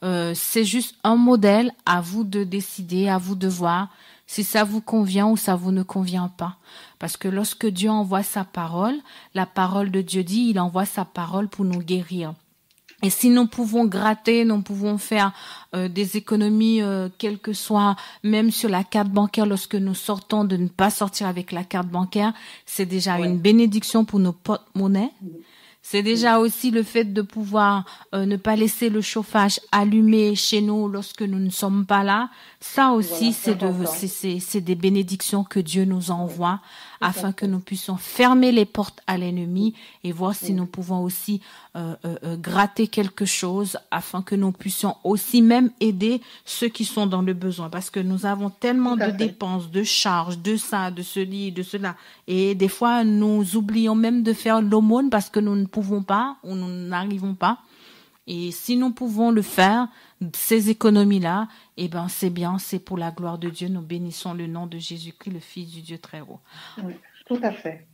C'est juste un modèle, à vous de décider, à vous de voir si ça vous convient ou ça vous ne convient pas. Parce que lorsque Dieu envoie sa parole, la parole de Dieu dit, il envoie sa parole pour nous guérir. Et si nous pouvons gratter, nous pouvons faire des économies, quel que soit, même sur la carte bancaire, lorsque nous sortons de ne pas sortir avec la carte bancaire, c'est déjà une bénédiction pour nos porte-monnaies. C'est déjà aussi le fait de pouvoir ne pas laisser le chauffage allumé chez nous lorsque nous ne sommes pas là. Ça aussi, c'est des bénédictions que Dieu nous envoie afin que nous puissions fermer les portes à l'ennemi et voir si nous pouvons aussi gratter quelque chose afin que nous puissions aussi même aider ceux qui sont dans le besoin. Parce que nous avons tellement de dépenses, de charges, de ça, de ceci, de cela. Et des fois, nous oublions même de faire l'aumône parce que nous ne pouvons pas ou nous n'arrivons pas. Et si nous pouvons le faire, ces économies-là, eh ben, c'est bien, c'est pour la gloire de Dieu. Nous bénissons le nom de Jésus-Christ, le Fils du Dieu très haut. Oui, tout à fait,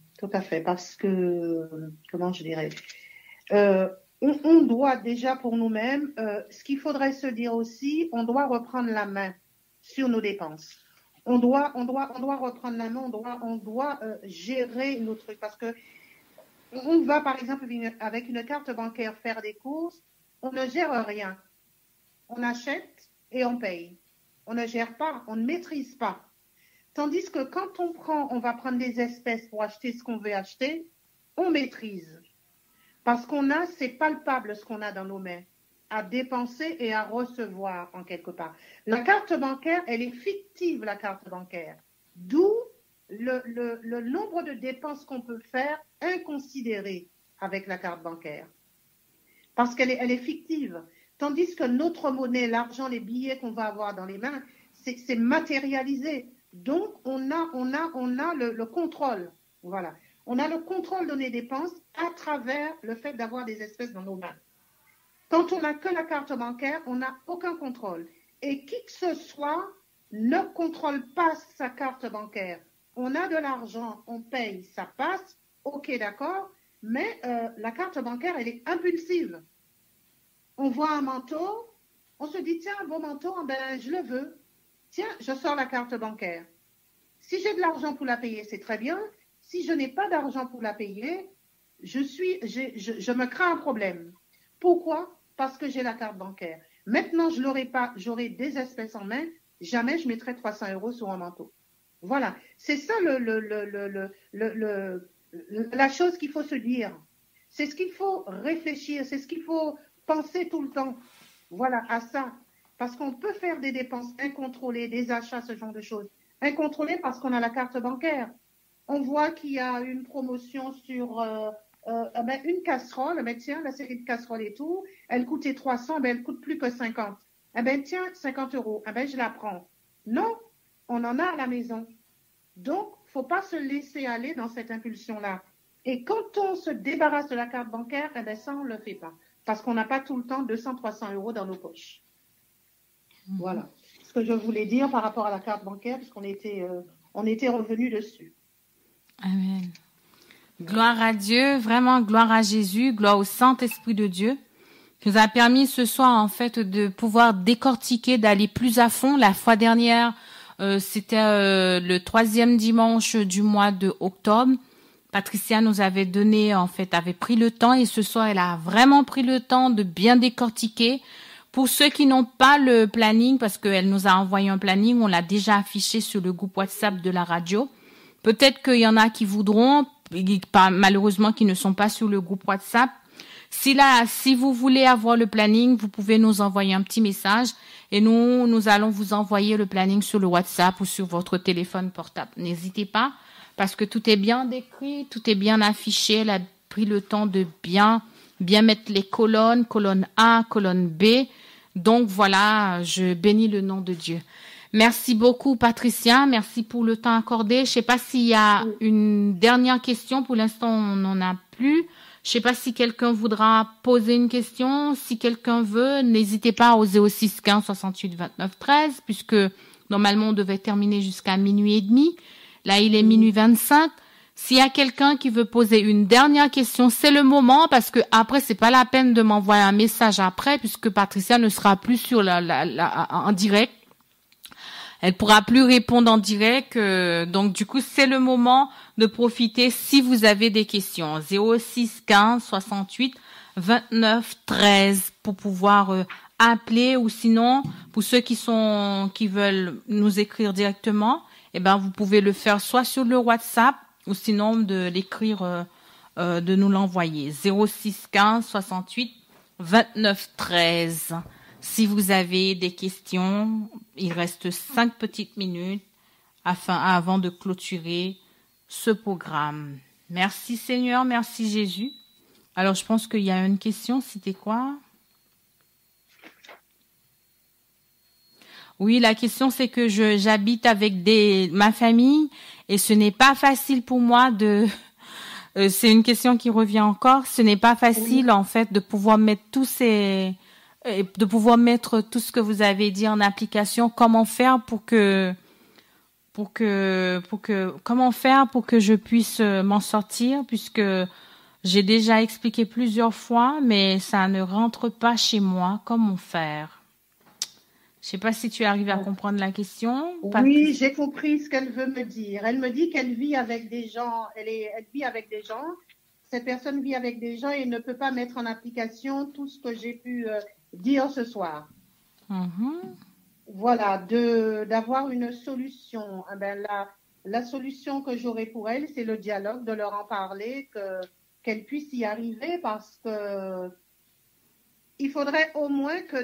parce que, comment je dirais, on doit déjà pour nous-mêmes, ce qu'il faudrait se dire aussi, on doit reprendre la main sur nos dépenses. On doit reprendre la main, on doit gérer nos trucs, parce que on va, par exemple, avec une carte bancaire faire des courses, on ne gère rien. On achète et on paye. On ne gère pas, on ne maîtrise pas. Tandis que quand on va prendre des espèces pour acheter ce qu'on veut acheter, on maîtrise. Parce c'est palpable ce qu'on a dans nos mains, à dépenser et à recevoir en quelque part. La carte bancaire, elle est fictive, la carte bancaire. D'où le nombre de dépenses qu'on peut faire inconsidérées avec la carte bancaire. Parce qu'elle est fictive. Tandis que notre monnaie, l'argent, les billets qu'on va avoir dans les mains, c'est matérialisé. Donc, on a le contrôle. Voilà. On a le contrôle de nos dépenses à travers le fait d'avoir des espèces dans nos mains. Quand on n'a que la carte bancaire, on n'a aucun contrôle. Et qui que ce soit ne contrôle pas sa carte bancaire. On a de l'argent, on paye, ça passe, ok, d'accord, mais la carte bancaire, elle est impulsive. On voit un manteau, on se dit, tiens, un beau manteau, ben, je le veux. Tiens, je sors la carte bancaire. Si j'ai de l'argent pour la payer, c'est très bien. Si je n'ai pas d'argent pour la payer, je me crée un problème. Pourquoi? Parce que j'ai la carte bancaire. Maintenant, je l'aurai pas, j'aurai des espèces en main, jamais je mettrai 300 € sur un manteau. Voilà. C'est ça la chose qu'il faut se dire. C'est ce qu'il faut réfléchir, c'est ce qu'il faut penser tout le temps. Voilà, à ça. Parce qu'on peut faire des dépenses incontrôlées, des achats, ce genre de choses. Incontrôlées parce qu'on a la carte bancaire. On voit qu'il y a une promotion sur une casserole. Ben, tiens, la série de casseroles et tout, elle coûtait 300, ben, elle coûte plus que 50. Eh ben, tiens, 50 €. Eh ben, je la prends. Non, on en a à la maison. Donc, faut pas se laisser aller dans cette impulsion-là. Et quand on se débarrasse de la carte bancaire, eh ben, ça, on le fait pas. Parce qu'on n'a pas tout le temps 200, 300 € dans nos poches. Voilà. Ce que je voulais dire par rapport à la carte bancaire, puisqu'on était revenu dessus. Amen. Gloire à Dieu, vraiment gloire à Jésus, gloire au Saint-Esprit de Dieu, qui nous a permis ce soir, en fait, de pouvoir décortiquer, d'aller plus à fond. La fois dernière, c'était le 3e dimanche du mois de octobre. Patricia nous avait pris le temps, et ce soir, elle a vraiment pris le temps de bien décortiquer. Pour ceux qui n'ont pas le planning, parce qu'elle nous a envoyé un planning, on l'a déjà affiché sur le groupe WhatsApp de la radio. Peut-être qu'il y en a qui voudront, malheureusement qui ne sont pas sur le groupe WhatsApp. Si vous voulez avoir le planning, vous pouvez nous envoyer un petit message et nous allons vous envoyer le planning sur le WhatsApp ou sur votre téléphone portable. N'hésitez pas, parce que tout est bien décrit, tout est bien affiché. Elle a pris le temps de bien mettre les colonne A, colonne B. Donc voilà, je bénis le nom de Dieu. Merci beaucoup, Patricia. Merci pour le temps accordé. Je ne sais pas s'il y a une dernière question. Pour l'instant, on n'en a plus. Je ne sais pas si quelqu'un voudra poser une question. Si quelqu'un veut, n'hésitez pas au 06 15 68 29 13, puisque normalement, on devait terminer jusqu'à minuit et demi. Là, il est minuit 25. S'il y a quelqu'un qui veut poser une dernière question, c'est le moment, parce que après, c'est pas la peine de m'envoyer un message après, puisque Patricia ne sera plus sur en direct. Elle pourra plus répondre en direct. Donc, du coup, c'est le moment de profiter si vous avez des questions. 06 15 68 29 13 pour pouvoir appeler, ou sinon, pour ceux qui veulent nous écrire directement, eh ben, vous pouvez le faire soit sur le WhatsApp, ou sinon de l'écrire de nous l'envoyer. 06 15 68 29 13. Si vous avez des questions, il reste 5 petites minutes avant de clôturer ce programme. Merci Seigneur, merci Jésus. Alors je pense qu'il y a une question, c'était quoi? Oui, la question c'est que j'habite avec ma famille et ce n'est pas facile pour moi de... c'est une question qui revient encore. Ce n'est pas facile en fait de pouvoir mettre tout ce que vous avez dit en application. Comment faire pour que je puisse m'en sortir, puisque j'ai déjà expliqué plusieurs fois, mais ça ne rentre pas chez moi. Comment faire? Je ne sais pas si tu arrives à comprendre la question. Oui, j'ai compris ce qu'elle veut me dire. Elle me dit qu'elle vit avec des gens. Elle vit avec des gens. Cette personne vit avec des gens et ne peut pas mettre en application tout ce que j'ai pu dire ce soir. Voilà, d'avoir une solution. Eh ben, la solution que j'aurai pour elle, c'est le dialogue, de leur en parler, qu'elle puisse y arriver, parce que il faudrait au moins que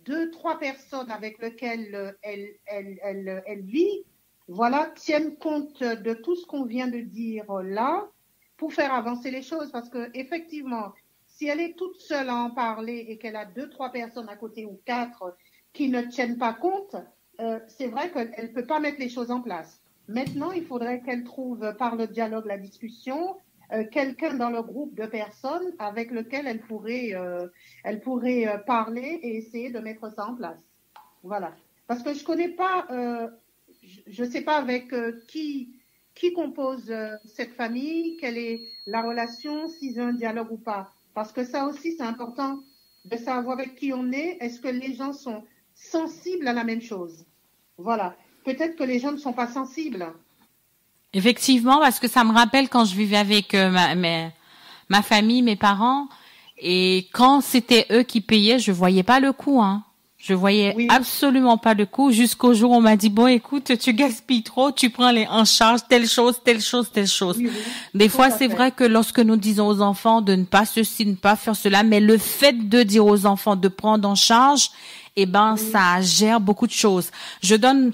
deux, trois personnes avec lesquelles elle vit, voilà, tiennent compte de tout ce qu'on vient de dire là pour faire avancer les choses. Parce que effectivement, si elle est toute seule à en parler et qu'elle a 2, 3 personnes à côté ou 4 qui ne tiennent pas compte, c'est vrai qu'elle ne peut pas mettre les choses en place. Maintenant, il faudrait qu'elle trouve par le dialogue, la discussion, quelqu'un dans le groupe de personnes avec lequel elle pourrait parler et essayer de mettre ça en place. Voilà. Parce que je connais pas, je sais pas avec qui compose cette famille, quelle est la relation, s'ils ont un dialogue ou pas. Parce que ça aussi, c'est important de savoir avec qui on est. Est-ce que les gens sont sensibles à la même chose? Voilà. Peut-être que les gens ne sont pas sensibles. Effectivement, parce que ça me rappelle quand je vivais avec ma famille, mes parents, et quand c'était eux qui payaient, je voyais pas le coût, hein. Je voyais absolument pas le coût, jusqu'au jour où on m'a dit, bon, écoute, tu gaspilles trop, tu prends en charge telle chose. Oui. Des fois, c'est vrai que lorsque nous disons aux enfants de ne pas ceci, ne pas faire cela, mais le fait de dire aux enfants de prendre en charge, ça gère beaucoup de choses. Je donne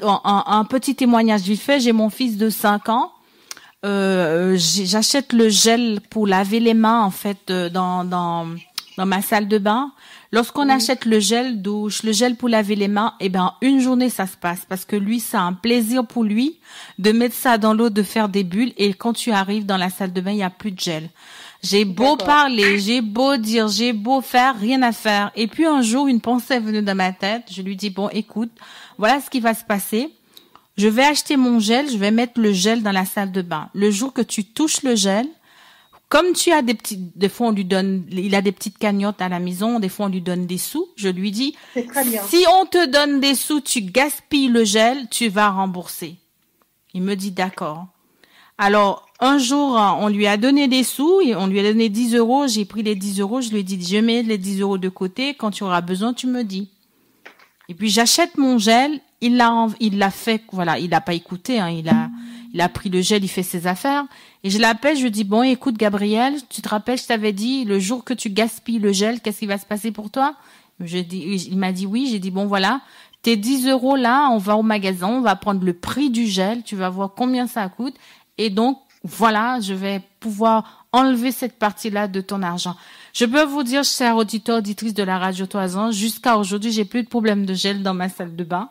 un petit témoignage vite fait. J'ai mon fils de 5 ans. J'achète le gel pour laver les mains, en fait, dans ma salle de bain. Lorsqu'on achète le gel douche, le gel pour laver les mains, une journée, ça se passe. Parce que lui, c'est un plaisir pour lui de mettre ça dans l'eau, de faire des bulles. Et quand tu arrives dans la salle de bain, il n'y a plus de gel. J'ai beau parler, j'ai beau dire, j'ai beau faire, rien à faire. Et puis un jour, une pensée est venue dans ma tête. Je lui dis, bon, écoute, voilà ce qui va se passer. Je vais acheter mon gel, je vais mettre le gel dans la salle de bain. Le jour que tu touches le gel, comme tu as des fois il a des petites cagnottes à la maison, des fois on lui donne des sous, je lui dis, si on te donne des sous, tu gaspilles le gel, tu vas rembourser. Il me dit d'accord. Alors, un jour, on lui a donné des sous, et on lui a donné 10 €, j'ai pris les 10 €, je lui ai dit, je mets les 10 € de côté, quand tu auras besoin, tu me dis. Et puis j'achète mon gel, il l'a fait, voilà, il n'a pas écouté, hein, il a pris le gel, il fait ses affaires. Et je l'appelle, je lui dis, bon, écoute, Gabriel, tu te rappelles, je t'avais dit, le jour que tu gaspilles le gel, qu'est-ce qui va se passer pour toi? Il m'a dit oui, j'ai dit, bon, voilà, tes 10 € là, on va au magasin, on va prendre le prix du gel, tu vas voir combien ça coûte. Et donc, voilà, je vais pouvoir enlever cette partie-là de ton argent. Je peux vous dire, chers auditeurs, auditrices de la radio Toison, jusqu'à aujourd'hui, j'ai plus de problème de gel dans ma salle de bain.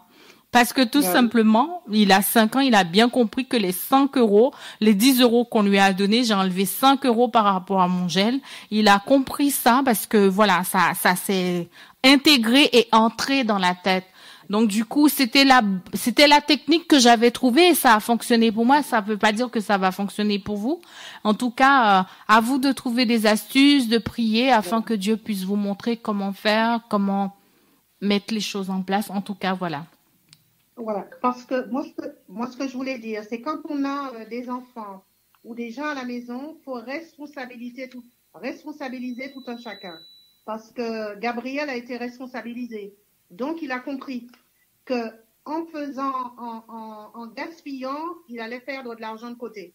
Parce que tout simplement, il a 5 ans, il a bien compris que les 5 €, les 10 € qu'on lui a donné, j'ai enlevé 5 € par rapport à mon gel. Il a compris ça parce que voilà, ça s'est intégré et entré dans la tête. Donc du coup, c'était la technique que j'avais trouvée et ça a fonctionné pour moi. Ça veut pas dire que ça va fonctionner pour vous. En tout cas, à vous de trouver des astuces, de prier afin que Dieu puisse vous montrer comment faire, comment mettre les choses en place. En tout cas, voilà. Voilà, parce que moi, ce que je voulais dire, c'est quand on a des enfants ou des gens à la maison, il faut responsabiliser tout un chacun. Parce que Gabriel a été responsabilisé. Donc, il a compris que en gaspillant, il allait perdre de l'argent de côté.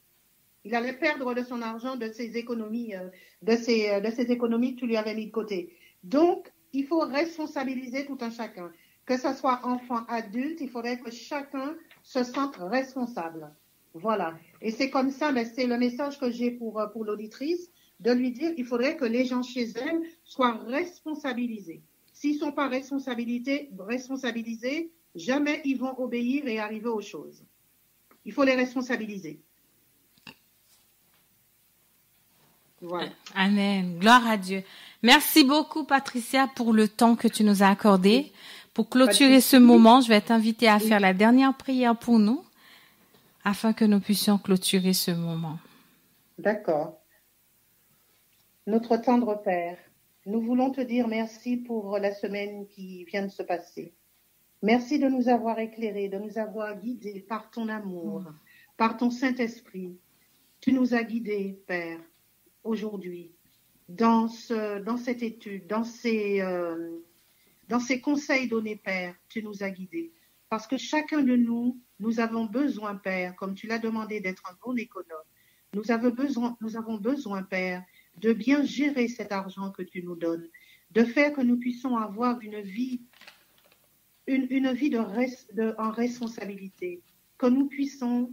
Il allait perdre de son argent, de ses économies, de ses économies que tu lui avais mis de côté. Donc, il faut responsabiliser tout un chacun. Que ce soit enfant, adulte, il faudrait que chacun se sente responsable. Voilà. Et c'est comme ça, mais c'est le message que j'ai pour l'auditrice, de lui dire qu'il faudrait que les gens chez elle soient responsabilisés. S'ils ne sont pas responsabilisés, jamais ils vont obéir et arriver aux choses. Il faut les responsabiliser. Voilà. Amen. Gloire à Dieu. Merci beaucoup, Patricia, pour le temps que tu nous as accordé. Pour clôturer ce moment, je vais t'inviter à faire la dernière prière pour nous, afin que nous puissions clôturer ce moment. D'accord. Notre tendre Père, nous voulons te dire merci pour la semaine qui vient de se passer. Merci de nous avoir éclairés, de nous avoir guidés par ton amour, par ton Saint-Esprit. Tu nous as guidés, Père, aujourd'hui, dans cette étude, dans ces conseils donnés, Père, tu nous as guidés. Parce que chacun de nous, nous avons besoin, Père, comme tu l'as demandé, d'être un bon économe. Nous avons besoin, Père, de bien gérer cet argent que tu nous donnes, de faire que nous puissions avoir une vie en responsabilité, que nous puissions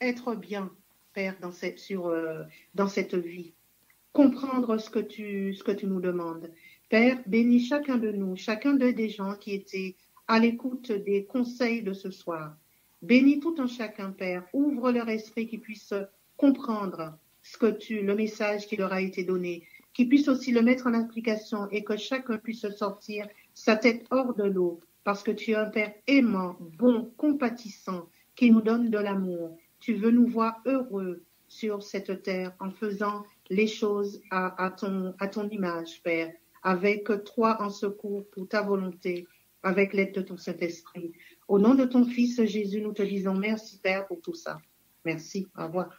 être bien, Père, dans cette vie, comprendre ce que tu nous demandes. Père, bénis chacun de nous, chacun des gens qui étaient à l'écoute des conseils de ce soir. Bénis tout un chacun, Père, ouvre leur esprit, qu'ils puissent comprendre le message qui leur a été donné, qu'ils puissent aussi le mettre en application et que chacun puisse sortir sa tête hors de l'eau, parce que tu es un Père aimant, bon, compatissant, qui nous donne de l'amour. Tu veux nous voir heureux sur cette terre en faisant les choses à ton image, Père, avec toi en secours pour ta volonté, avec l'aide de ton Saint-Esprit. Au nom de ton Fils Jésus, nous te disons merci, Père, pour tout ça. Merci. Au revoir.